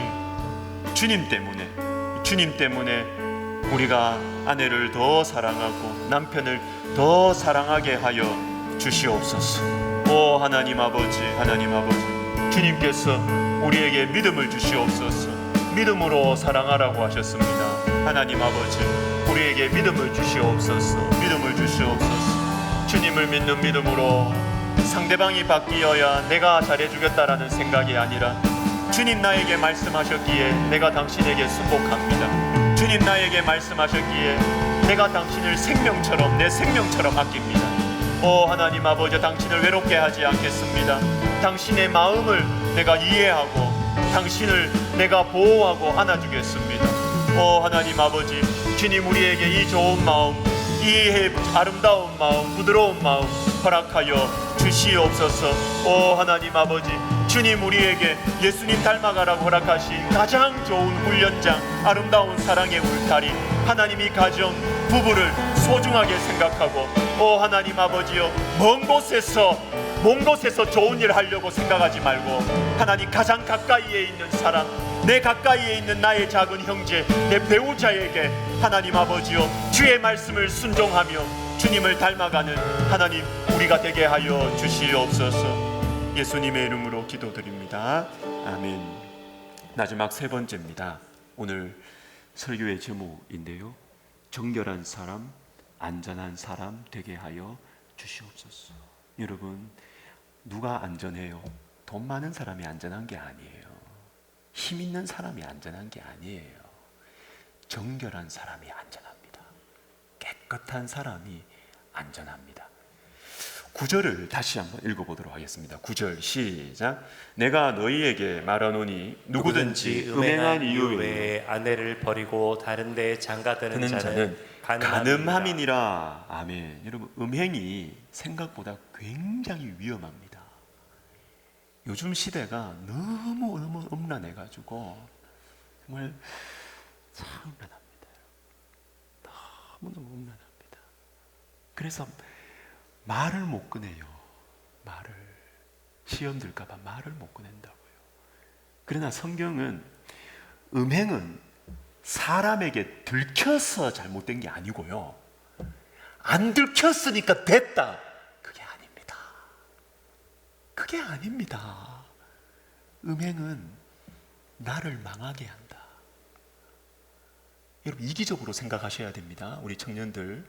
주님 때문에 우리가 아내를 더 사랑하고 남편을 더 사랑하게 하여 주시옵소서. 오 하나님 아버지, 주님께서 우리에게 믿음을 주시옵소서. 믿음으로 사랑하라고 하셨습니다. 하나님 아버지, 우리에게 믿음을 주시옵소서. 주님을 믿는 믿음으로 상대방이 바뀌어야 내가 잘해주겠다라는 생각이 아니라 주님 나에게 말씀하셨기에 내가 당신에게 순복합니다. 주님 나에게 말씀하셨기에 내가 당신을 생명처럼, 내 생명처럼 아낍니다. 오 하나님 아버지, 당신을 외롭게 하지 않겠습니다. 당신의 마음을 내가 이해하고 당신을 내가 보호하고 안아주겠습니다. 오 하나님 아버지, 주님 우리에게 이 좋은 마음, 이 아름다운 마음, 부드러운 마음 허락하여 주시옵소서. 오 하나님 아버지, 주님 우리에게 예수님 닮아가라고 허락하신 가장 좋은 훈련장, 아름다운 사랑의 울타리, 하나님이 가정, 부부를 소중하게 생각하고, 오 하나님 아버지여, 먼 곳에서 좋은 일 하려고 생각하지 말고 하나님 가장 가까이에 있는 사람, 내 가까이에 있는 나의 작은 형제, 내 배우자에게 하나님 아버지여 주의 말씀을 순종하며 주님을 닮아가는 하나님 우리가 되게 하여 주시옵소서. 예수님의 이름으로 기도드립니다. 아멘. 마지막 세 번째입니다. 오늘 설교의 제목인데요, 정결한 사람, 안전한 사람 되게 하여 주시옵소서. 여러분, 누가 안전해요? 돈 많은 사람이 안전한 게 아니에요. 힘 있는 사람이 안전한 게 아니에요. 정결한 사람이 안전합니다. 깨끗한 사람이 안전합니다. 9절을 다시 한번 읽어보도록 하겠습니다. 9절 시작. 내가 너희에게 말하노니 누구든지 음행한 이유 외에 아내를 버리고 다른 데 장가드는 자는 간음함이니라. 아멘. 여러분, 음행이 생각보다 굉장히 위험합니다. 요즘 시대가 너무 음란해가지고 정말 참 음란합니다. 너무너무 음란합니다. 그래서 말을 못 꺼내요. 말을. 시험 들까봐 말을 못 꺼낸다고요. 그러나 성경은 음행은 사람에게 들켜서 잘못된 게 아니고요, 안 들켰으니까 됐다, 그게 아닙니다. 그게 아닙니다. 음행은 나를 망하게 한다. 여러분, 이기적으로 생각하셔야 됩니다. 우리 청년들,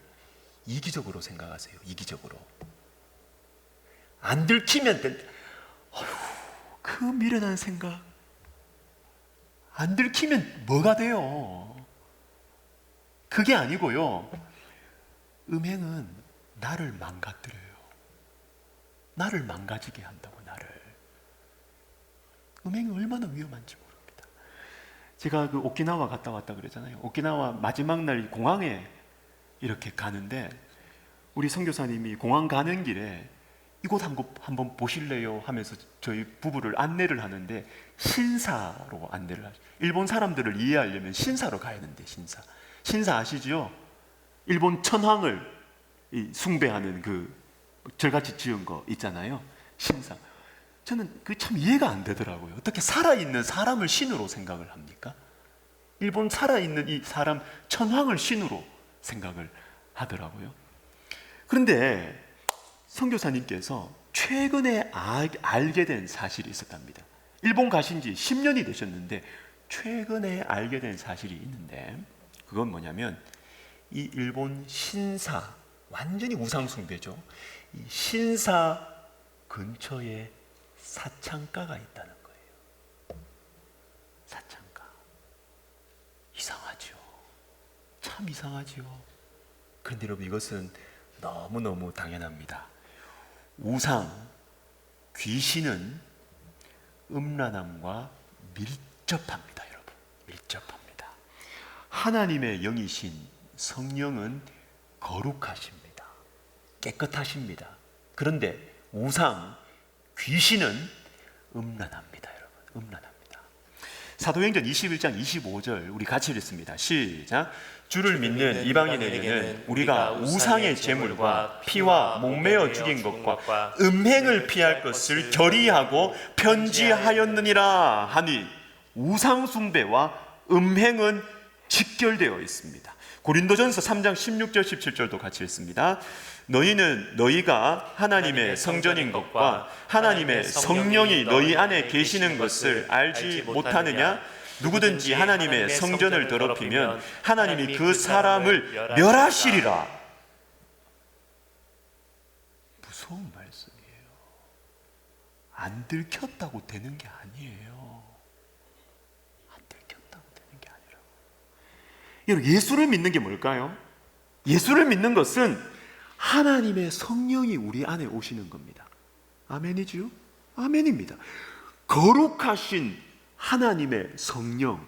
이기적으로 생각하세요. 이기적으로. 안 들키면 그 미련한 생각. 안 들키면 뭐가 돼요? 그게 아니고요, 음행은 나를 망가뜨려요. 나를 망가지게 한다고. 나를. 음행이 얼마나 위험한지 모릅니다. 제가 그 오키나와 갔다 왔다 그랬잖아요. 오키나와 마지막 날 공항에 이렇게 가는데 우리 선교사님이 공항 가는 길에 이곳 한번 보실래요? 하면서 저희 부부를 안내를 하는데 신사로 안내를 하죠. 일본 사람들을 이해하려면 신사로 가야 되는데, 신사 아시죠? 일본 천황을 숭배하는 그 절같이 지은 거 있잖아요. 신사. 저는 그 참 이해가 안 되더라고요. 어떻게 살아있는 사람을 신으로 생각을 합니까? 일본 살아있는 이 사람 천황을 신으로 생각을 하더라고요. 그런데 선교사님께서 최근에 알게 된 사실이 있었답니다. 일본 가신 지 10년이 되셨는데 최근에 알게 된 사실이 있는데, 그건 뭐냐면 이 일본 신사, 완전히 우상숭배죠. 이 신사 근처에 사창가가 있다는 거예요. 사창가. 이상하죠. 참 이상하죠. 그런데 여러분, 이것은 너무너무 당연합니다. 우상, 귀신은 음란함과 밀접합니다. 여러분, 밀접합니다. 하나님의 영이신 성령은 거룩하십니다. 깨끗하십니다. 그런데 우상, 귀신은 음란합니다. 여러분, 음란합니다. 사도행전 21장 25절 우리 같이 읽습니다. 시작. 주를 믿는 이방인에게는 우리가 우상의 제물과 피와 목매어 죽인 것과 음행을 피할 것을 결의하고 편지하였느니라 하니, 우상 숭배와 음행은 직결되어 있습니다. 고린도전서 3장 16절 17절도 같이 읽습니다. 너희가 하나님의 성전인 것과 하나님의 성령이 너희 안에 계시는 것을 알지 못하느냐? 누구든지 하나님의 성전을 더럽히면 하나님이 그 사람을 멸하시리라. 무서운 말씀이에요. 안 들켰다고 되는 게 아니에요. 안 들켰다고 되는 게 아니라고. 여러분, 예수를 믿는 게 뭘까요? 예수를 믿는 것은 하나님의 성령이 우리 안에 오시는 겁니다. 아멘이지요? 아멘입니다. 거룩하신 하나님의 성령,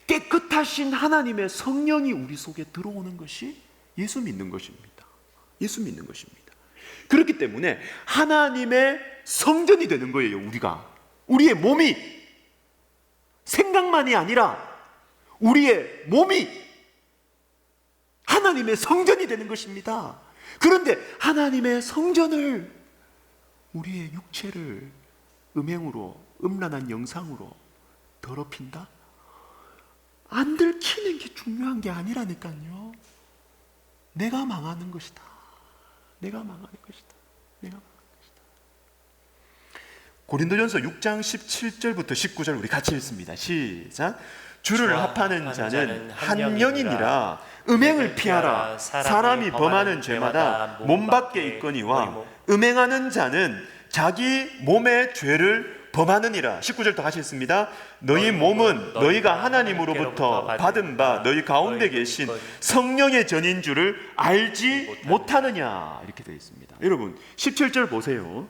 깨끗하신 하나님의 성령이 우리 속에 들어오는 것이 예수 믿는 것입니다. 예수 믿는 것입니다. 그렇기 때문에 하나님의 성전이 되는 거예요. 우리의 몸이, 생각만이 아니라 우리의 몸이 하나님의 성전이 되는 것입니다. 그런데 하나님의 성전을, 우리의 육체를 음행으로, 음란한 영상으로 더럽힌다? 안 들키는 게 중요한 게 아니라니까요. 내가 망하는 것이다. 내가 망하는 것이다. 내가 망하는 것이다. 고린도전서 6장 17절부터 19절 우리 같이 읽습니다. 시작. 주를 합하는 자는 한 영이니라. 음행을 피하라. 사람이 범하는 죄마다 몸 밖에 있거니와 음행하는 자는 자기 몸의 죄를 범하느니라. 19절도 하셨습니다. 너희 몸은 너희가 하나님으로부터 받은 바 너희 가운데 계신 성령의 전인 줄을 알지 못하느냐. 이렇게 되어 있습니다. 여러분 17절 보세요.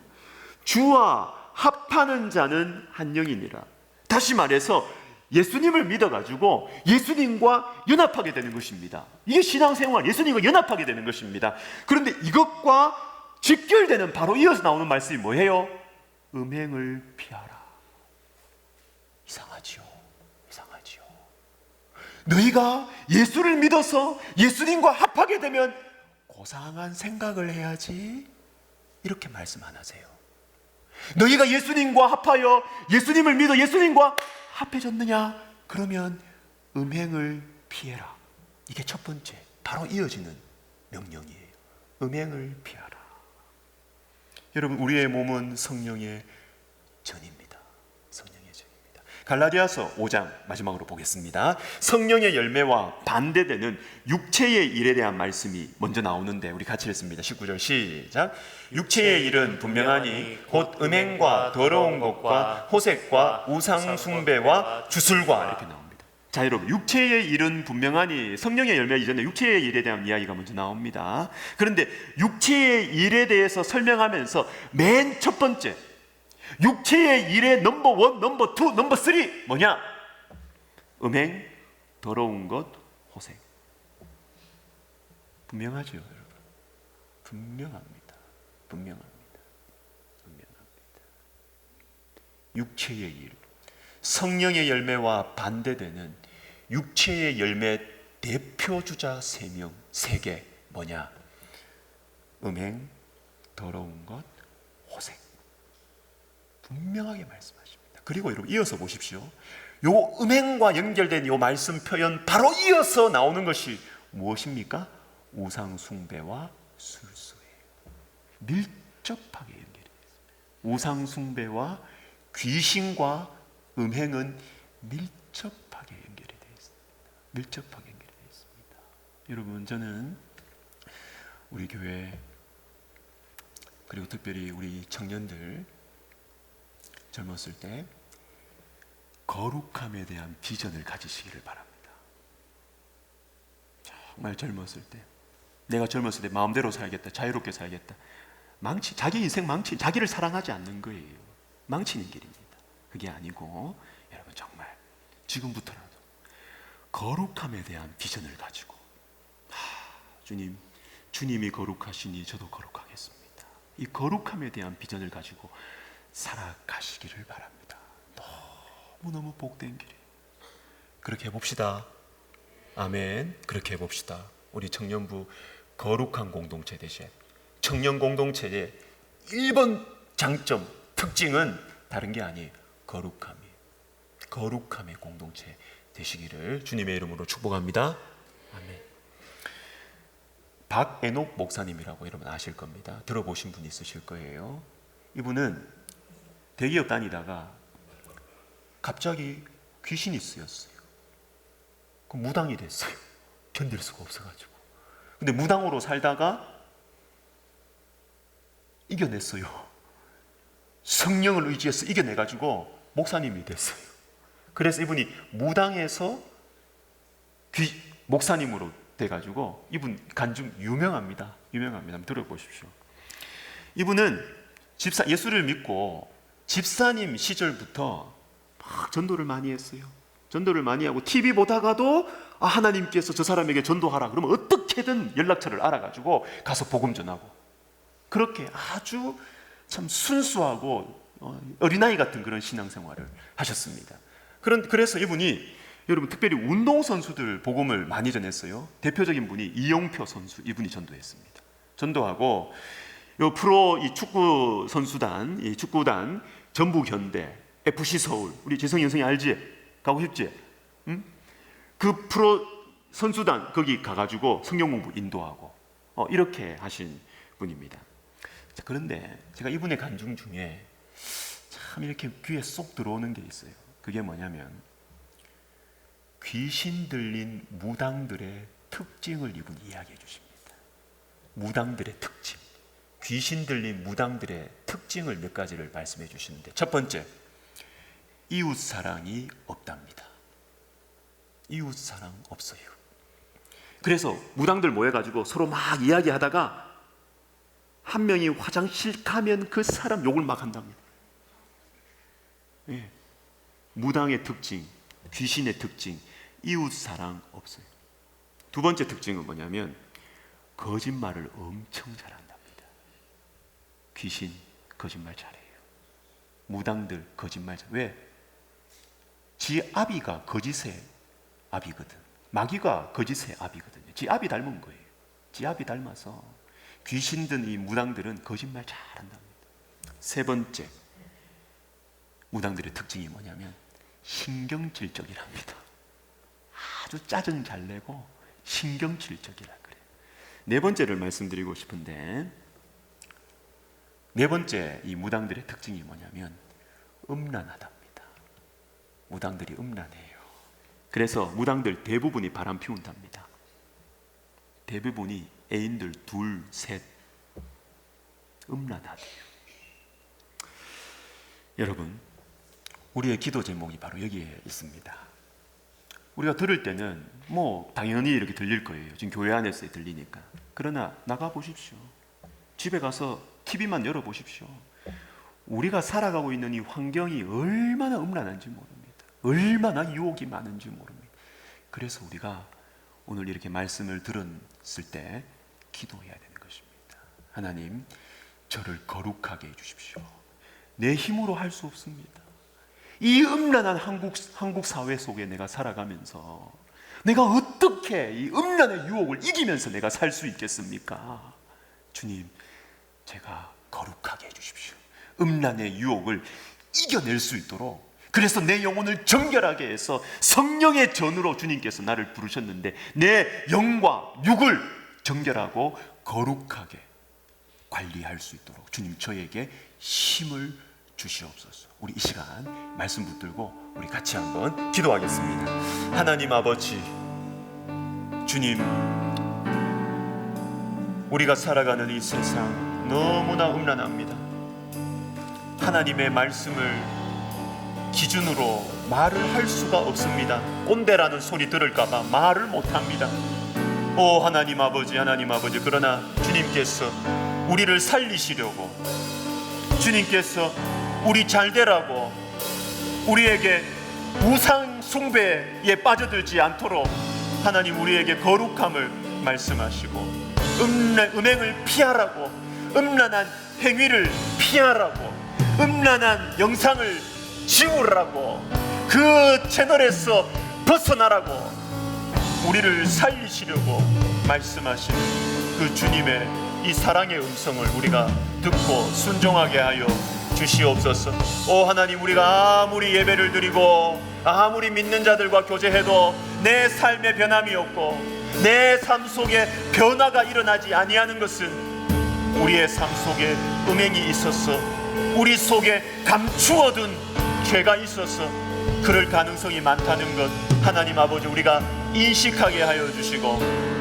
주와 합하는 자는 한 영이니라. 다시 말해서 예수님을 믿어가지고 예수님과 연합하게 되는 것입니다. 이게 신앙생활, 예수님과 연합하게 되는 것입니다. 그런데 이것과 직결되는 바로 이어서 나오는 말씀이 뭐예요? 음행을 피하라. 이상하지요. 이상하지요. 너희가 예수를 믿어서 예수님과 합하게 되면 고상한 생각을 해야지. 이렇게 말씀 안 하세요. 너희가 예수님과 합하여 예수님을 믿어 예수님과 합해졌느냐? 그러면 음행을 피해라. 이게 첫 번째, 바로 이어지는 명령이에요. 음행을 피하라. 여러분, 우리의 몸은 성령의 전입니다. 성령의 전입니다. 갈라디아서 5장 마지막으로 보겠습니다. 성령의 열매와 반대되는 육체의 일에 대한 말씀이 먼저 나오는데 우리 같이 읽습니다. 19절 시작. 육체의 일은 분명하니 곧 음행과 더러운 것과 호색과 우상 숭배와 주술과 이렇게 나옵니다. 자, 여러분, 육체의 일은 분명하니 성령의 열매 이전에 육체의 일에 대한 이야기가 먼저 나옵니다. 그런데 육체의 일에 대해서 설명하면서 맨 첫 번째, 육체의 일의 넘버 1, 넘버 2, 넘버 3 뭐냐? 음행, 더러운 것, 호색. 분명하죠, 여러분. 분명합니다. 분명합니다. 분명합니다. 육체의 일, 성령의 열매와 반대되는 육체의 열매 대표주자 3명, 3개 뭐냐? 음행, 더러운 것, 호색. 분명하게 말씀하십니다. 그리고 여러분 이어서 보십시오. 요 음행과 연결된 요 말씀 표현 바로 이어서 나오는 것이 무엇입니까? 우상 숭배와 술수예요. 밀접하게 연결이 있습니다. 우상 숭배와 귀신과 음행은 밀접하게 연결이 되어 있습니다. 밀접하게 연결이 되어 있습니다. 여러분, 저는 우리 교회 그리고 특별히 우리 청년들 젊었을 때 거룩함에 대한 비전을 가지시기를 바랍니다. 정말 젊었을 때, 내가 젊었을 때 마음대로 살겠다, 자유롭게 살겠다, 자기 인생 자기를 사랑하지 않는 거예요. 망치는 길입니다. 그게 아니고 여러분 정말 지금부터라도 거룩함에 대한 비전을 가지고 주님이 거룩하시니 저도 거룩하겠습니다. 이 거룩함에 대한 비전을 가지고 살아가시기를 바랍니다. 너무너무 복된 길이에요. 그렇게 해봅시다. 아멘. 그렇게 해봅시다. 우리 청년부 거룩한 공동체 되신 청년 공동체의 1번 장점, 특징은 다른 게 아니에요. 거룩함의 공동체 되시기를 주님의 이름으로 축복합니다. 아멘. 박애녹 목사님이라고 여러분 아실 겁니다. 들어보신 분 있으실 거예요. 이분은 대기업 다니다가 갑자기 귀신이 쓰였어요. 그 무당이 됐어요. 견딜 수가 없어가지고. 근데 무당으로 살다가 이겨냈어요. 성령을 의지해서 이겨내가지고 목사님이 됐어요. 그래서 이분이 무당에서 목사님으로 돼가지고 이분 간증 유명합니다. 한번 들어보십시오. 이분은 예수를 믿고 집사님 시절부터 막 전도를 많이 했어요. 전도를 많이 하고 TV 보다가도 하나님께서 저 사람에게 전도하라 그러면 어떻게든 연락처를 알아가지고 가서 복음 전하고, 그렇게 아주 참 순수하고 어린아이 같은 그런 신앙생활을 하셨습니다. 그래서 이분이 여러분 특별히 운동선수들 복음을 많이 전했어요. 대표적인 분이 이용표 선수, 이분이 전도했습니다. 전도하고 요 프로 이 축구 선수단, 이 축구단 전북현대, FC 서울, 우리 재성이 형성이 알지? 가고 싶지? 응? 그 프로 선수단 거기 가가지고 성경 공부 인도하고 이렇게 하신 분입니다. 자, 그런데 제가 이분의 간증 중에 참 이렇게 귀에 쏙 들어오는 게 있어요. 그게 뭐냐면 귀신 들린 무당들의 특징을 이분이 이야기해 주십니다. 무당들의 특징, 귀신 들린 무당들의 특징을 몇 가지를 말씀해 주시는데, 첫 번째, 이웃 사랑이 없답니다. 이웃 사랑 없어요. 그래서 무당들 모여가지고 서로 막 이야기하다가 한 명이 화장실 가면 그 사람 욕을 막 한답니다. 예. 무당의 특징, 귀신의 특징, 이웃 사랑 없어요. 두 번째 특징은 뭐냐면 거짓말을 엄청 잘한답니다. 귀신 거짓말 잘해요. 무당들 거짓말 잘. 왜? 지 아비가 거짓의 아비거든. 마귀가 거짓의 아비거든요. 지 아비 닮은 거예요. 지 아비 닮아서 귀신든 이 무당들은 거짓말 잘한답니다. 세 번째 무당들의 특징이 뭐냐면 신경질적이랍니다. 아주 짜증 잘 내고 신경질적이라 그래요. 네 번째를 말씀드리고 싶은데, 네 번째 이 무당들의 특징이 뭐냐면 음란하답니다. 무당들이 음란해요. 그래서 무당들 대부분이 바람 피운답니다. 대부분이 애인들 둘, 셋 음란하대요. 여러분, 우리의 기도 제목이 바로 여기에 있습니다. 우리가 들을 때는 뭐 당연히 이렇게 들릴 거예요. 지금 교회 안에서 들리니까. 그러나 나가 보십시오. 집에 가서 TV만 열어 보십시오. 우리가 살아가고 있는 이 환경이 얼마나 음란한지 모릅니다. 얼마나 유혹이 많은지 모릅니다. 그래서 우리가 오늘 이렇게 말씀을 들었을 때 기도해야 되는 것입니다. 하나님, 저를 거룩하게 해주십시오. 내 힘으로 할 수 없습니다. 이 음란한 한국 사회 속에 내가 살아가면서 내가 어떻게 이 음란의 유혹을 이기면서 내가 살 수 있겠습니까? 주님, 제가 거룩하게 해주십시오. 음란의 유혹을 이겨낼 수 있도록, 그래서 내 영혼을 정결하게 해서 성령의 전으로 주님께서 나를 부르셨는데 내 영과 육을 정결하고 거룩하게 관리할 수 있도록 주님 저에게 힘을 주시옵소서. 우리 이 시간 말씀 붙들고 우리 같이 한번 기도하겠습니다. 하나님 아버지, 주님, 우리가 살아가는 이 세상 너무나 음란합니다. 하나님의 말씀을 기준으로 말을 할 수가 없습니다. 꼰대라는 소리 들을까봐 말을 못합니다. 오 하나님 아버지, 하나님 아버지, 그러나 주님께서 우리를 살리시려고, 주님께서 우리 잘 되라고 우리에게 우상 숭배에 빠져들지 않도록 하나님 우리에게 거룩함을 말씀하시고 음행을 피하라고, 음란한 행위를 피하라고, 음란한 영상을 지우라고, 그 채널에서 벗어나라고 우리를 살리시려고 말씀하신 그 주님의 이 사랑의 음성을 우리가 듣고 순종하게 하여 주시옵소서. 오 하나님, 우리가 아무리 예배를 드리고 아무리 믿는 자들과 교제해도 내 삶에 변함이 없고 내 삶 속에 변화가 일어나지 아니하는 것은 우리의 삶 속에 음행이 있어서, 우리 속에 감추어둔 죄가 있어서 그럴 가능성이 많다는 것 하나님 아버지 우리가 인식하게 하여 주시고,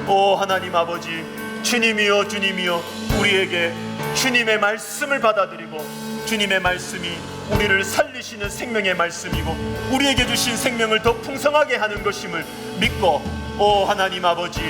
오 하나님 아버지, 주님이여 주님이여, 우리에게 주님의 말씀을 받아들이고 주님의 말씀이 우리를 살리시는 생명의 말씀이고 우리에게 주신 생명을 더 풍성하게 하는 것임을 믿고, 오 하나님 아버지,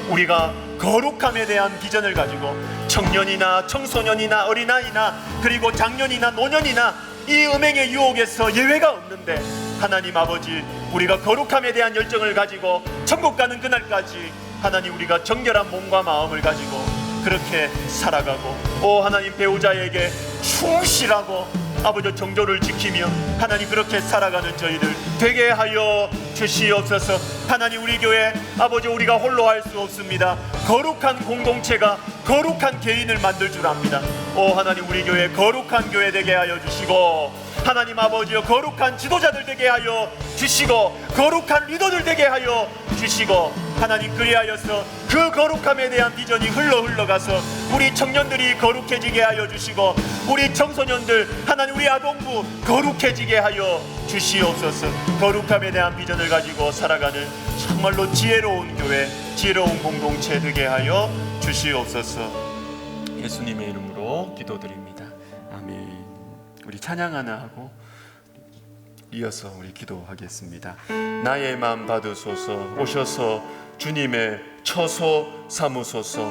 우리가 거룩함에 대한 비전을 가지고 청년이나 청소년이나 어린아이나 그리고 장년이나 노년이나 이 음행의 유혹에서 예외가 없는데 하나님 아버지, 우리가 거룩함에 대한 열정을 가지고 천국 가는 그날까지 하나님 우리가 정결한 몸과 마음을 가지고 그렇게 살아가고, 오 하나님, 배우자에게 충실하고 아버지 정조를 지키며 하나님 그렇게 살아가는 저희들 되게 하여 주시옵소서. 하나님, 우리 교회 아버지 우리가 홀로 할 수 없습니다. 거룩한 공동체가 거룩한 개인을 만들 줄 압니다. 오 하나님, 우리 교회 거룩한 교회 되게 하여 주시고, 하나님 아버지여 거룩한 지도자들 되게 하여 주시고 거룩한 리더들 되게 하여 주시고, 하나님 그리하여서 그 거룩함에 대한 비전이 흘러가서 우리 청년들이 거룩해지게 하여 주시고 우리 청소년들, 하나님 우리 아동부 거룩해지게 하여 주시옵소서. 거룩함에 대한 비전을 가지고 살아가는 정말로 지혜로운 교회, 지혜로운 공동체 되게 하여 주시옵소서. 예수님의 이름으로 기도드립니다. 아멘. 우리 찬양 하나 하고 이어서 우리 기도하겠습니다. 나의 마음 받으소서. 오셔서 주님의 처소 삼으소서.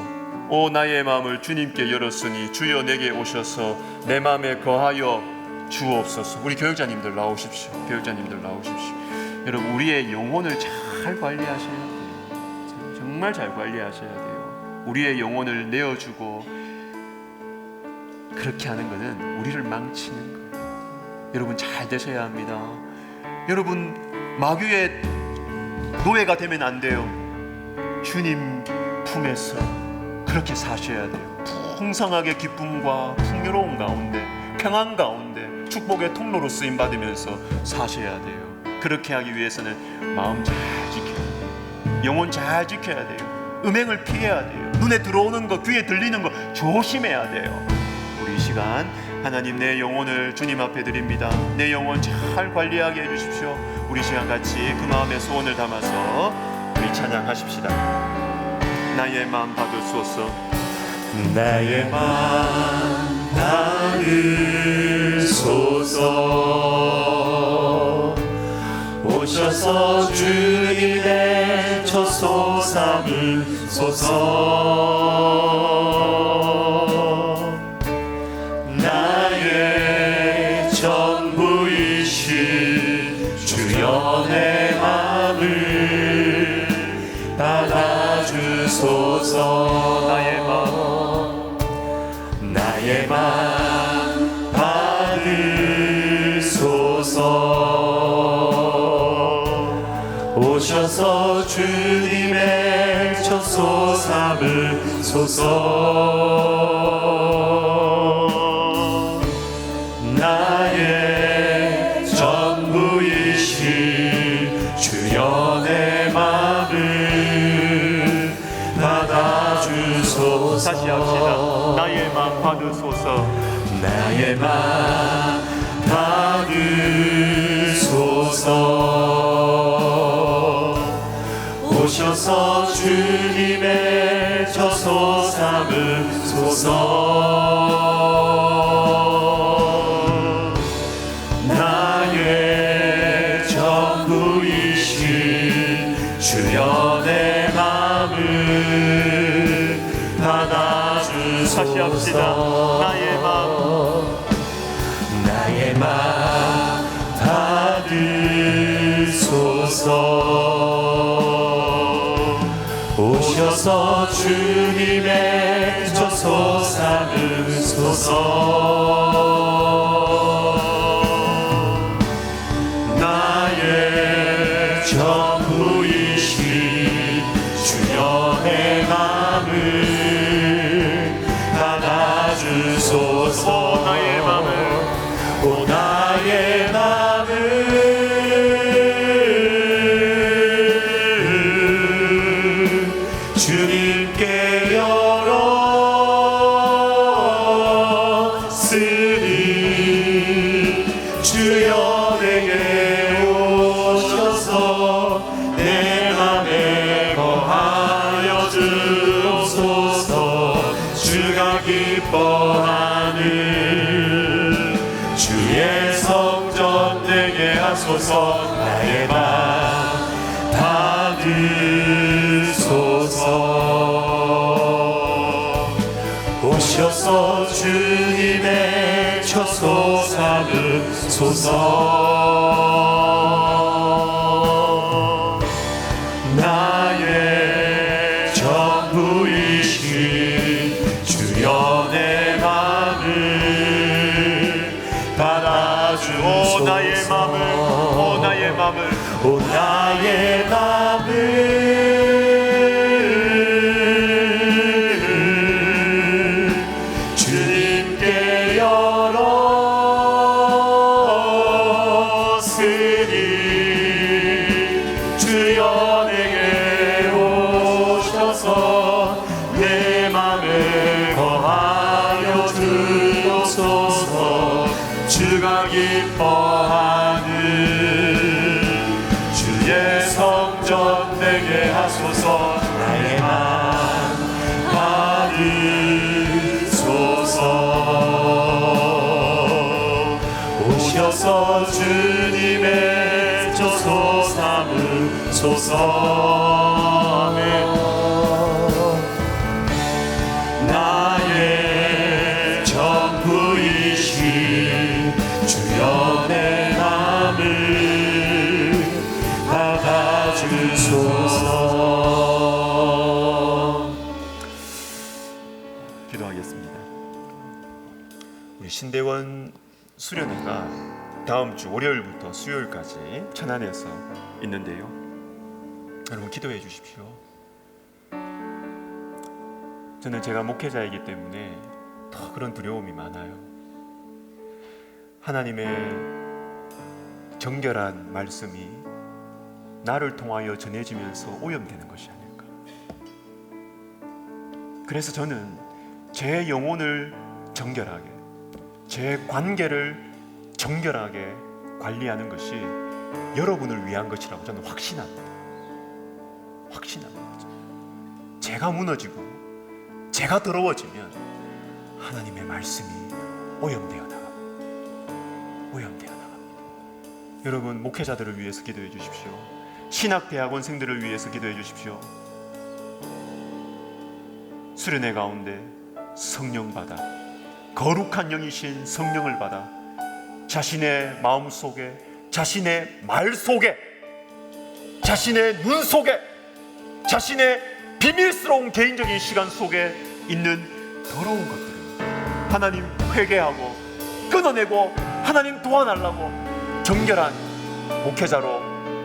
오 나의 마음을 주님께 열었으니 주여 내게 오셔서 내 마음에 거하여 주옵소서. 우리 교육자님들 나오십시오. 교육자님들 나오십시오. 여러분 우리의 영혼을 잘 관리하셔야 돼요. 정말 잘 관리하셔야 돼요. 우리의 영혼을 내어주고 그렇게 하는 것은 우리를 망치는 거예요. 여러분 잘 되셔야 합니다. 여러분 마귀의 노예가 되면 안 돼요. 주님 품에서 그렇게 사셔야 돼요. 풍성하게 기쁨과 풍요로움 가운데 평안 가운데 축복의 통로로 쓰임 받으면서 사셔야 돼요. 그렇게 하기 위해서는 마음 잘 지켜야 돼요. 영혼 잘 지켜야 돼요. 음행을 피해야 돼요. 눈에 들어오는 거 귀에 들리는 거 조심해야 돼요. 우리 이 시간 하나님 내 영혼을 주님 앞에 드립니다. 내 영혼 잘 관리하게 해주십시오. 우리 시간 같이 그 마음의 소원을 담아서 우리 찬양하십시다. 나의 마음 받으소서. 나의 마음 받으소서. 오셔서 주님의 처소 삼으소서. 나의 전부이신 주여 내 마음을 받아주소서. 나의 마음 받으소서. 오셔서 주님의 처소 삼으소서. 나의 전부이신 주여 내 마음을 받아주소서. 다시 합시다. 나의 마음 받으소서. 나의 마음 받으소서. 오셔서 주님의 처소 삼으소서. 나의 전부이신 주여 내 마음을 받아주소서. 다시 합시다. 나의 마음 나의 마음 받으소서. 오셔서 주님의 처소 삼으소서. 나의 전부이신 주여 내 마음을 받아주소서. 나의 마음을 오 나의 마음을 주님께 열었으니 주여 내게 오셔서 내 맘에 거하여 주옵소서. 주가 기뻐하는 주의 성전 내게 하소서. 나의 맘 받으소서. 오셔서 주님의 처소 삼으소서. 나의 전부이신 주여 내 맘을 받아주소서. 오 나의 마음을 오 나의 마음을 오 나의 마음을 주님께 열었으니 주여 내게 오셔서 내 맘에 거하여 주옵소서. 주가 기뻐하는 주의 성전 내게 하소서. 나의 마음 받으소서. 오셔서 주님의 주소서. 나의 전부이신 주여 내 맘을 받아주소서. 기도하겠습니다. 우리 신대원 수련회가 다음 주 월요일부터 수요일까지 천안에서 있는데요. 여러분 기도해 주십시오. 저는 제가 목회자이기 때문에 더 그런 두려움이 많아요. 하나님의 정결한 말씀이 나를 통하여 전해지면서 오염되는 것이 아닐까. 그래서 저는 제 영혼을 정결하게, 제 관계를 정결하게 관리하는 것이 여러분을 위한 것이라고 저는 확신합니다. 제가 무너지고 제가 더러워지면 하나님의 말씀이 오염되어 나갑니다. 여러분 목회자들을 위해서 기도해 주십시오. 신학대학원생들을 위해서 기도해 주십시오. 수련회 가운데 성령 받아, 거룩한 영이신 성령을 받아 자신의 마음 속에, 자신의 말 속에, 자신의 눈 속에, 자신의 비밀스러운 개인적인 시간 속에 있는 더러운 것들을 하나님 회개하고 끊어내고 하나님 도와달라고, 정결한 목회자로,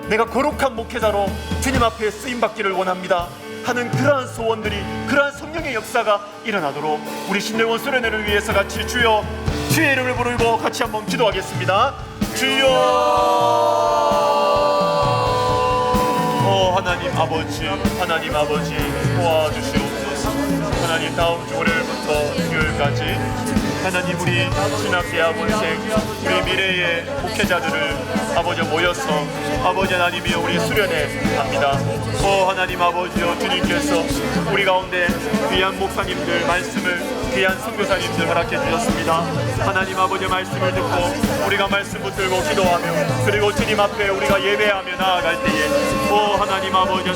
내가 거룩한 목회자로 주님 앞에 쓰임받기를 원합니다 하는 그러한 소원들이, 그러한 성령의 역사가 일어나도록 우리 신대원 수련회를 위해서 같이 주여, 주의 이름을 부르고 같이 한번 기도하겠습니다. 주여, 하나님 아버지 도와주시옵소서. 하나님 다음 주 월요일부터 수요일까지 하나님 우리 신학대학원생, 우리 미래의 목회자들을 아버지 모여서 아버지 하나님이여 우리 수련회 합니다. 하나님 아버지여, 주님께서 우리 가운데 귀한 목사님들 말씀을, 귀한 선교사님들 허락해 주셨습니다. 하나님 아버지의 말씀을 듣고 우리가 말씀 붙들고 기도하며, 그리고 주님 앞에 우리가 예배하며 나아갈 때에 하나님 아버지요,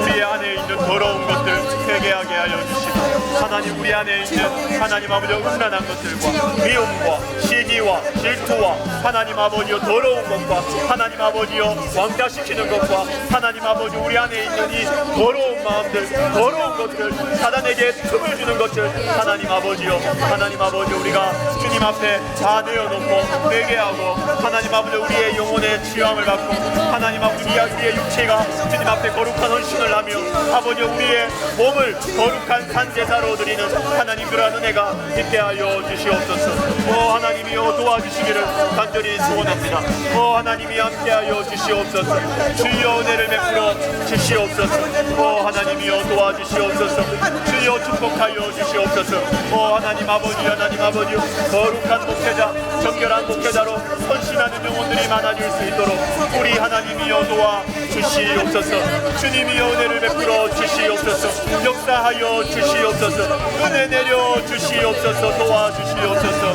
우리 안에 있는 더러운 것들 회개하게 하여 주시고, 하나님 우리 안에 있는 하나님 아버지의 음란한 것들과 미움과 시기와 질투와 하나님 아버지요 더러운 것과 하나님 아버지요 왕따시키는 것과 하나님 아버지 우리 안에 있는 이 더러운 마음들, 더러운 것들, 사단에게 틈을 주는 것들 하나님 아버지요 우리가 주님 앞에 다 내어놓고 회개하고 하나님 아버지 우리의 영혼의 취함을 받고 하나님 아버지 우리의 육체가 주님 앞에 거룩한 헌신을 하며 아버지 우리의 몸을 거룩한 산제사로 드리는 하나님 그러한 은혜가 있게 하여 주시옵소서. 하나님이여 도와주시기를 간절히 소원합니다. 하나님이 함께하여 주시옵소서. 주여 은혜를 베풀어 주시옵소서. 하나님이여 도와주시옵소서. 주여 축복하여 주시옵소서. 하나님 아버지 거룩한 목회자, 정결한 목회자로 헌신하는 영혼들이 많아질 수 있도록 우리 하나님이여 도와 주시옵소서. 주님이여 은혜를 베풀어 주시옵소서. 역사하여 주시옵소서. 은혜 내려 주시옵소서. 도와 주시옵소서.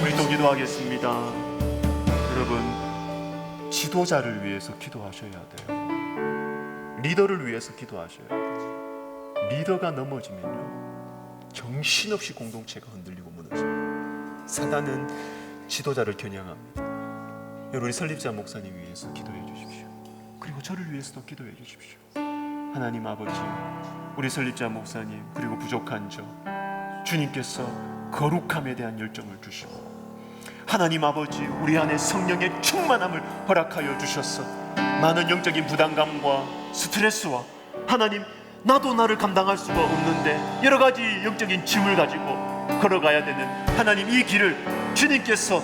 우리 또 기도하겠습니다. 여러분 지도자를 위해서 기도하셔야 돼요. 리더를 위해서 기도하셔야 돼요. 리더가 넘어지면요 정신없이 공동체가 흔들리고 무너집니다. 사단은 지도자를 겨냥합니다. 여러분 우리 설립자 목사님 위해서 기도해 주십시오. 그리고 저를 위해서도 기도해 주십시오. 하나님 아버지, 우리 설립자 목사님 그리고 부족한 저 주님께서 거룩함에 대한 열정을 주시고 하나님 아버지 우리 안에 성령의 충만함을 허락하여 주셔서 많은 영적인 부담감과 스트레스와 하나님 나도 나를 감당할 수가 없는데 여러 가지 영적인 짐을 가지고 걸어가야 되는 하나님 이 길을 주님께서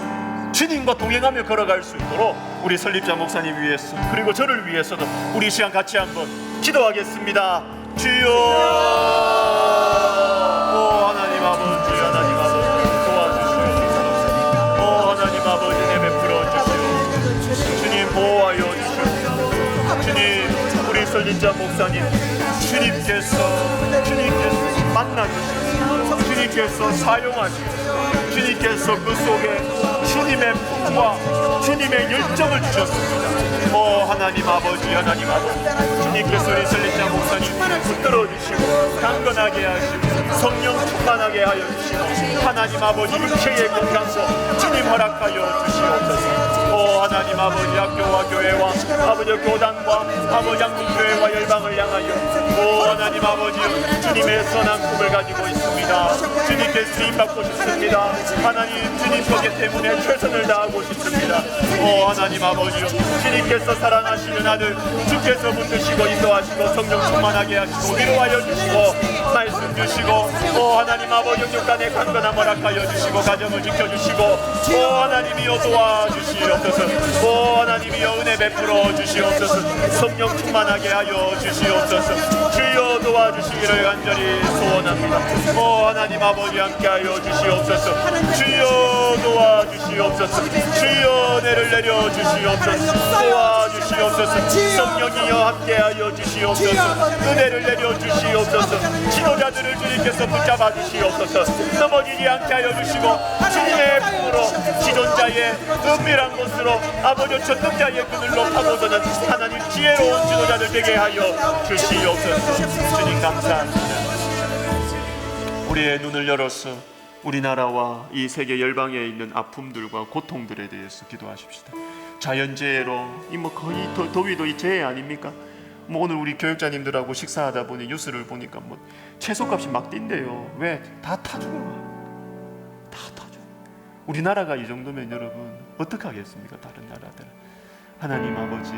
주님과 동행하며 걸어갈 수 있도록 우리 설립자 목사님 위해서 그리고 저를 위해서도 우리 시간 같이 한번 기도하겠습니다. 주여, 하나님 아버지 도와주시옵소서. 하나님 아버지 내 베풀어 주시옵소서. 주님 보호하여 주시옵소서. 주님 우리 설립자 목사님 주님께서 만나주시옵소서. 주님께서 사용하시옵소서. 주님께서 그 속에 주님의 품과 주님의 열정을 주셨습니다. 하나님 아버지, 하나님 아버지, 주님께서 우리 설리자 목사님 붙들어 주시고 강건하게 하시고 성령 충만하게 하여 주시고 하나님 아버지 육체의 건강도 주님 허락하여 주시옵소서. 하나님 아버지 학교와 교회와 아버지 교단과 아버지 한국교회와 열방을 향하여 하나님 아버지 주님의 선한 꿈을 가지고 있습니다. 주님께 쓰임받고 싶습니다. 하나님 주님 거기 때문에 최선을 다하고 싶습니다. 하나님 아버지 주님께서 사랑하시는 아들 주께서 붙드시고 인도하시고 성령 충만하게 하시고 위로하여 주시고 말씀 주시고 하나님 아버지 영육간에 강건함 허락하여 주시고 가정을 지켜주시고 하나님이여 도와주시옵소서. 하나님이여 은혜 베풀어 주시옵소서. 성령 충만하게 하여 주시옵소서. 주여 도와주시기를 간절히 소원합니다. 하나님 아버지 함께하여 주시옵소서. 주여 도와주시옵소서. 주여 은혜를 내려 주시옵소서. 도와주시옵소서. 성령이여 함께하여 주시옵소서. 은혜를 내려 주시옵소서. 지도자들을 주님께서 붙잡아 주시옵소서. 넘어지지 않게 하여 주시고 주님의 품으로 지존자의 은밀한 곳으로 아버지 전능자의 그늘로 파고드는 하나님 지혜로운 지도자들 되게 하여 주시옵소서. 주님 감사합니다. 우리의 눈을 열어서 우리나라와 이 세계 열방에 있는 아픔들과 고통들에 대해서 기도하십시다. 자연재해로 거의 더위도 이 재해 아닙니까? 오늘 우리 교육자님들하고 식사하다 보니 뉴스를 보니까 채소값이 막 뛴대요. 왜? 다 타죽어. 다 타죽어. 우리나라가 이 정도면 여러분 어떻게 하겠습니까? 다른 나라들. 하나님 아버지,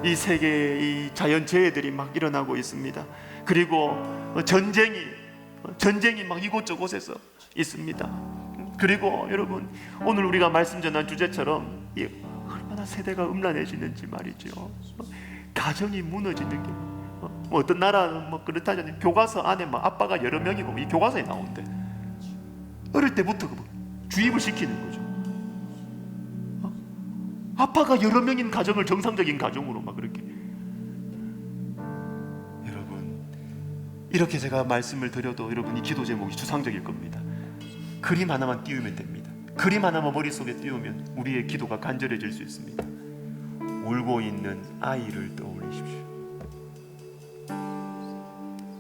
이 세계에 이 자연재해들이 막 일어나고 있습니다. 그리고 전쟁이 막 이곳저곳에서 있습니다. 그리고 여러분 오늘 우리가 말씀 전한 주제처럼 얼마나 세대가 음란해지는지 말이죠. 가정이 무너지는 게 어떤 나라는 그렇다잖아요. 교과서 안에 아빠가 여러 명이고 이 교과서에 나온대. 어릴 때부터 주입을 시키는 거죠. 아빠가 여러 명인 가정을 정상적인 가정으로 그렇게. 여러분 이렇게 제가 말씀을 드려도 여러분 이 기도 제목이 추상적일 겁니다. 그림 하나만 띄우면 됩니다. 그림 하나만 머릿속에 띄우면 우리의 기도가 간절해질 수 있습니다. 울고 있는 아이를 떠올리십시오.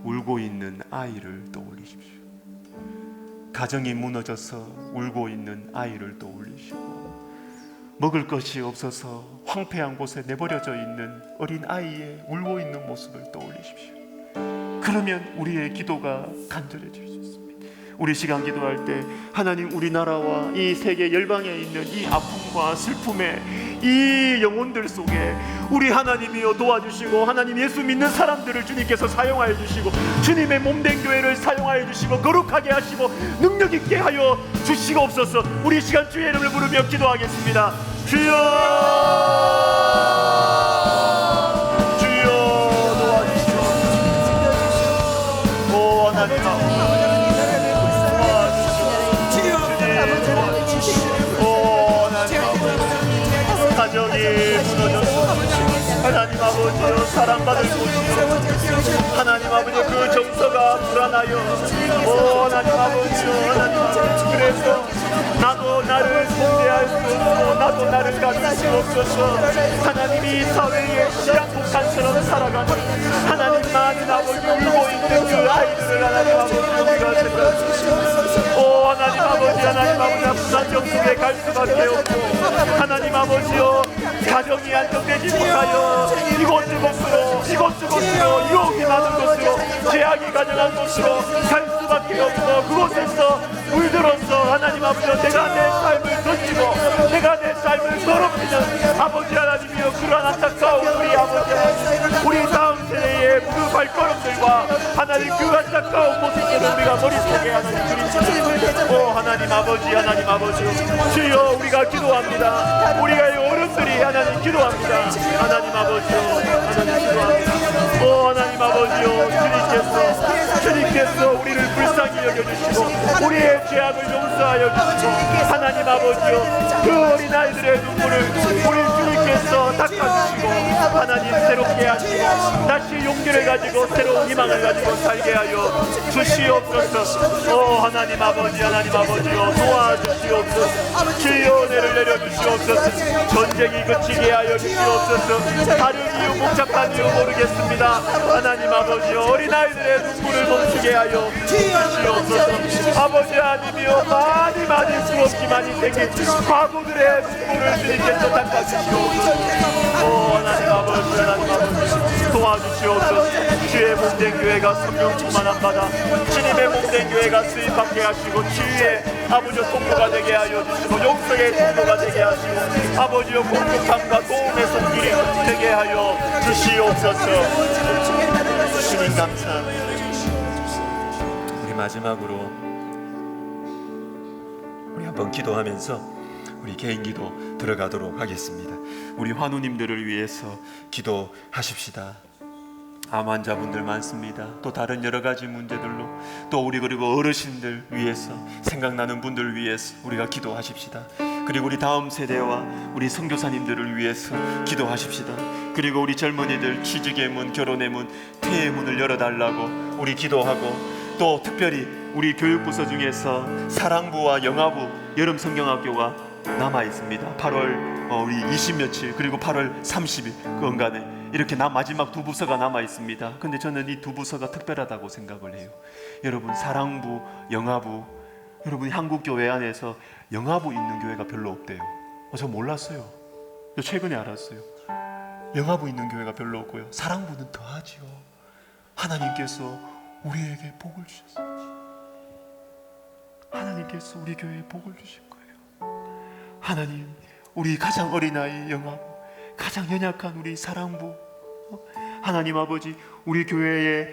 울고 있는 아이를 떠올리십시오. 가정이 무너져서 울고 있는 아이를 떠올리시고 먹을 것이 없어서 황폐한 곳에 내버려져 있는 어린 아이의 울고 있는 모습을 떠올리십시오. 그러면 우리의 기도가 간절해질 수 있습니다. 우리 시간 기도할 때 하나님 우리나라와 이 세계 열방에 있는 이 아픔과 슬픔의 이 영혼들 속에 우리 하나님이여 도와주시고 하나님 예수 믿는 사람들을 주님께서 사용하여 주시고 주님의 몸된 교회를 사용하여 주시고 거룩하게 하시고 능력 있게 하여 주시옵소서. 우리 시간 주의 이름을 부르며 기도하겠습니다. 주여 도와주시옵소서. 오 하나님 가정이 무너졌어. 하나님 아버지여 사랑받을 곳이요 하나님 아버지 그 정서가 불안하여 하나님 아버지여 하나님 아버지 그래서 나도 나를 통제할 수 없고 나도 나를 가질 수 없어서 하나님이 사회의 시한폭탄처럼 살아가는 하나님 많은 아버지 울고 있는 그 아이들을 하나님 아버지 우리가 생각하시옵소서. 하나님 아버지 하나님 아버지 불안정 속에 갈 수밖에 없고 하나님 아버지여 가정이 안정되지 못하여 이곳저곳으로 유혹이 많은 곳으로 죄악이 가득한 곳으로 갈 수밖에 없고 그곳에서 물들어서 하나님 아버지여 내가 내 삶을 던지고 내가 내 삶을 더럽히는 아버지 하나님이여 그러한 안타까운 우리 아버지 우리 다음 세대의 그 발걸음들과 하나님 그 안타까운 모습들을 우리가 머릿속에 하나님 그리시는 하나님 아버지 주여 우리가 기도합니다. 우리가 어른들이 하나님 기도합니다. 하나님 아버지요 하나님 기도합니다. 하나님 아버지요 주님께서 우리를 불쌍히 여겨주시고 우리의 죄악을 용서하여 주시고 하나님 아버지여 그 어린아이들의 눈물을 우리 주님께서 닦아주시고 하나님 새롭게 하시고 다시 용기를 가지고 새로운 희망을 가지고 살게 하여 주시옵소서. 하나님 아버지여 도와주시옵소서. 주여 은혜를 내려주시옵소서. 전쟁이 그치게 하여 주시옵소서. 다른 이유 복잡한 이유 모르겠습니다. 하나님 아버지여 어린아이들의 눈물을 멈추게 하여 주시옵소서. 아버지 하나님이여 많이 수없지만이 생긴 과부들의 눈물을 주님께서 닦아주시옵소서. 하나님 아버지 도와주시옵소서. 주의 몸된 교회가 성령 충만한 바다 주님의 몸된 교회가 수입받게 하시고 주의 아버지 통로가 되게 하여 주시고 용서의 통로가 되게 하시고 아버지여 공급함과 도움의 손길이 되게 하여 주시옵소서. 주님 감사합니다. 우리 마지막으로 우리 한번 기도하면서 우리 개인 기도 들어가도록 하겠습니다. 우리 환우님들을 위해서 기도하십시다. 암 환자분들 많습니다. 또 다른 여러 가지 문제들로 또 우리 그리고 어르신들 위해서 생각나는 분들 위해서 우리가 기도하십시다. 그리고 우리 다음 세대와 우리 선교사님들을 위해서 기도하십시다. 그리고 우리 젊은이들 취직의 문, 결혼의 문, 퇴의 문을 열어달라고 우리 기도하고 또 특별히 우리 교육부서 중에서 사랑부와 영아부 여름 성경학교가 남아 있습니다. 8월 우리 20며칠 그리고 8월 30일 그 언간에 이렇게 마지막 두 부서가 남아 있습니다. 근데 저는 이 두 부서가 특별하다고 생각을 해요. 여러분 사랑부, 영아부, 여러분 한국교회 안에서 영아부 있는 교회가 별로 없대요. 저 몰랐어요. 저 최근에 알았어요. 영아부 있는 교회가 별로 없고요. 사랑부는 더하지요. 하나님께서 우리에게 복을 주셨어요. 하나님께서 우리 교회에 복을 주실 거예요. 하나님, 우리 가장 어린아이 영아부, 가장 연약한 우리 사랑부, 하나님 아버지 우리 교회에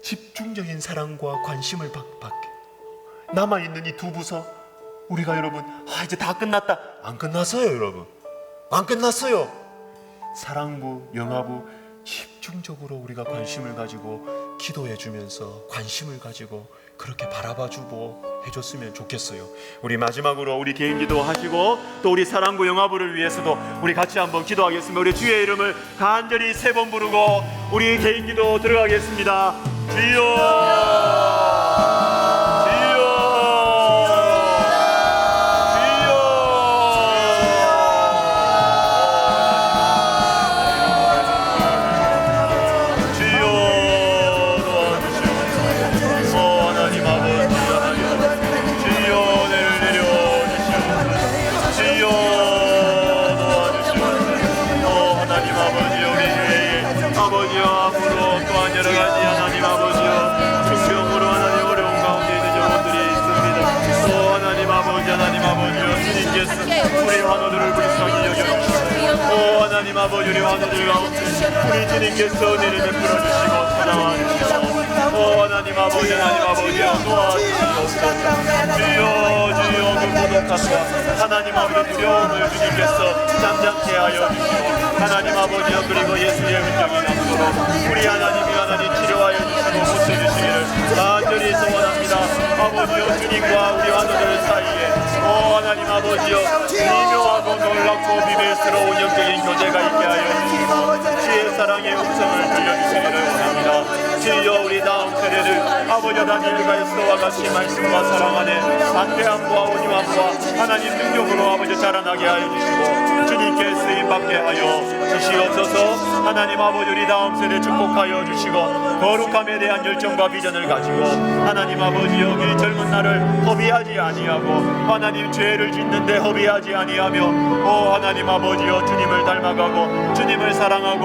집중적인 사랑과 관심을 받게 남아있는 이 두 부서 우리가 여러분 이제 다 끝났다. 안 끝났어요. 여러분 안 끝났어요. 사랑부, 영아부 집중적으로 우리가 관심을 가지고 기도해 주면서 관심을 가지고 그렇게 바라봐주고 해줬으면 좋겠어요. 우리 마지막으로 우리 개인 기도 하시고 또 우리 사랑부 영아부를 위해서도 우리 같이 한번 기도하겠습니다. 우리 주의 이름을 간절히 3번 부르고 우리 개인 기도 들어가겠습니다. 주여 우리 환우들을 불쌍히 여겨주시고 하나님 아버지 우리 환우들 가운데 우리 주님께서 은혜를 베풀어 주시고 사랑하 주시고 하나님 아버지 도와주시옵소서. 주여 그 고독함과 하나님 아버지 두려움을 주님께서 잠잠케 하여 주시고 하나님 아버지여 그리고 예수의 흔적이 남도록 우리 하나님 치료하여 주시고 고쳐주시기를 간절히 소원합니다. 아버지여 주님과 우리 환우들 사이에 하나님 아버지여 미묘하고 놀랍고 비밀스러운 영적인 교제가 있게 하여 주시고 주의 사랑의 음성을 들려주시기를 원합니다. 주여 우리 다음 세대를 아버지 다니엘과 에스더와 같이 말씀과 사랑 안에 담대함과 온유함과 하나님 능력으로 아버지 자라나게 하여 주시고 주님께 쓰임받게 하여 주시옵소서. 하나님 아버지 우리 다음 세대 축복하여 주시고 거룩함에 대한 열정과 비전을 가지고 하나님 아버지 여기 젊은 날을 허비하지 아니하고 하나님 죄를 짓는데 허비하지 아니하며 하나님 아버지여 주님을 닮아가고 주님을 사랑하고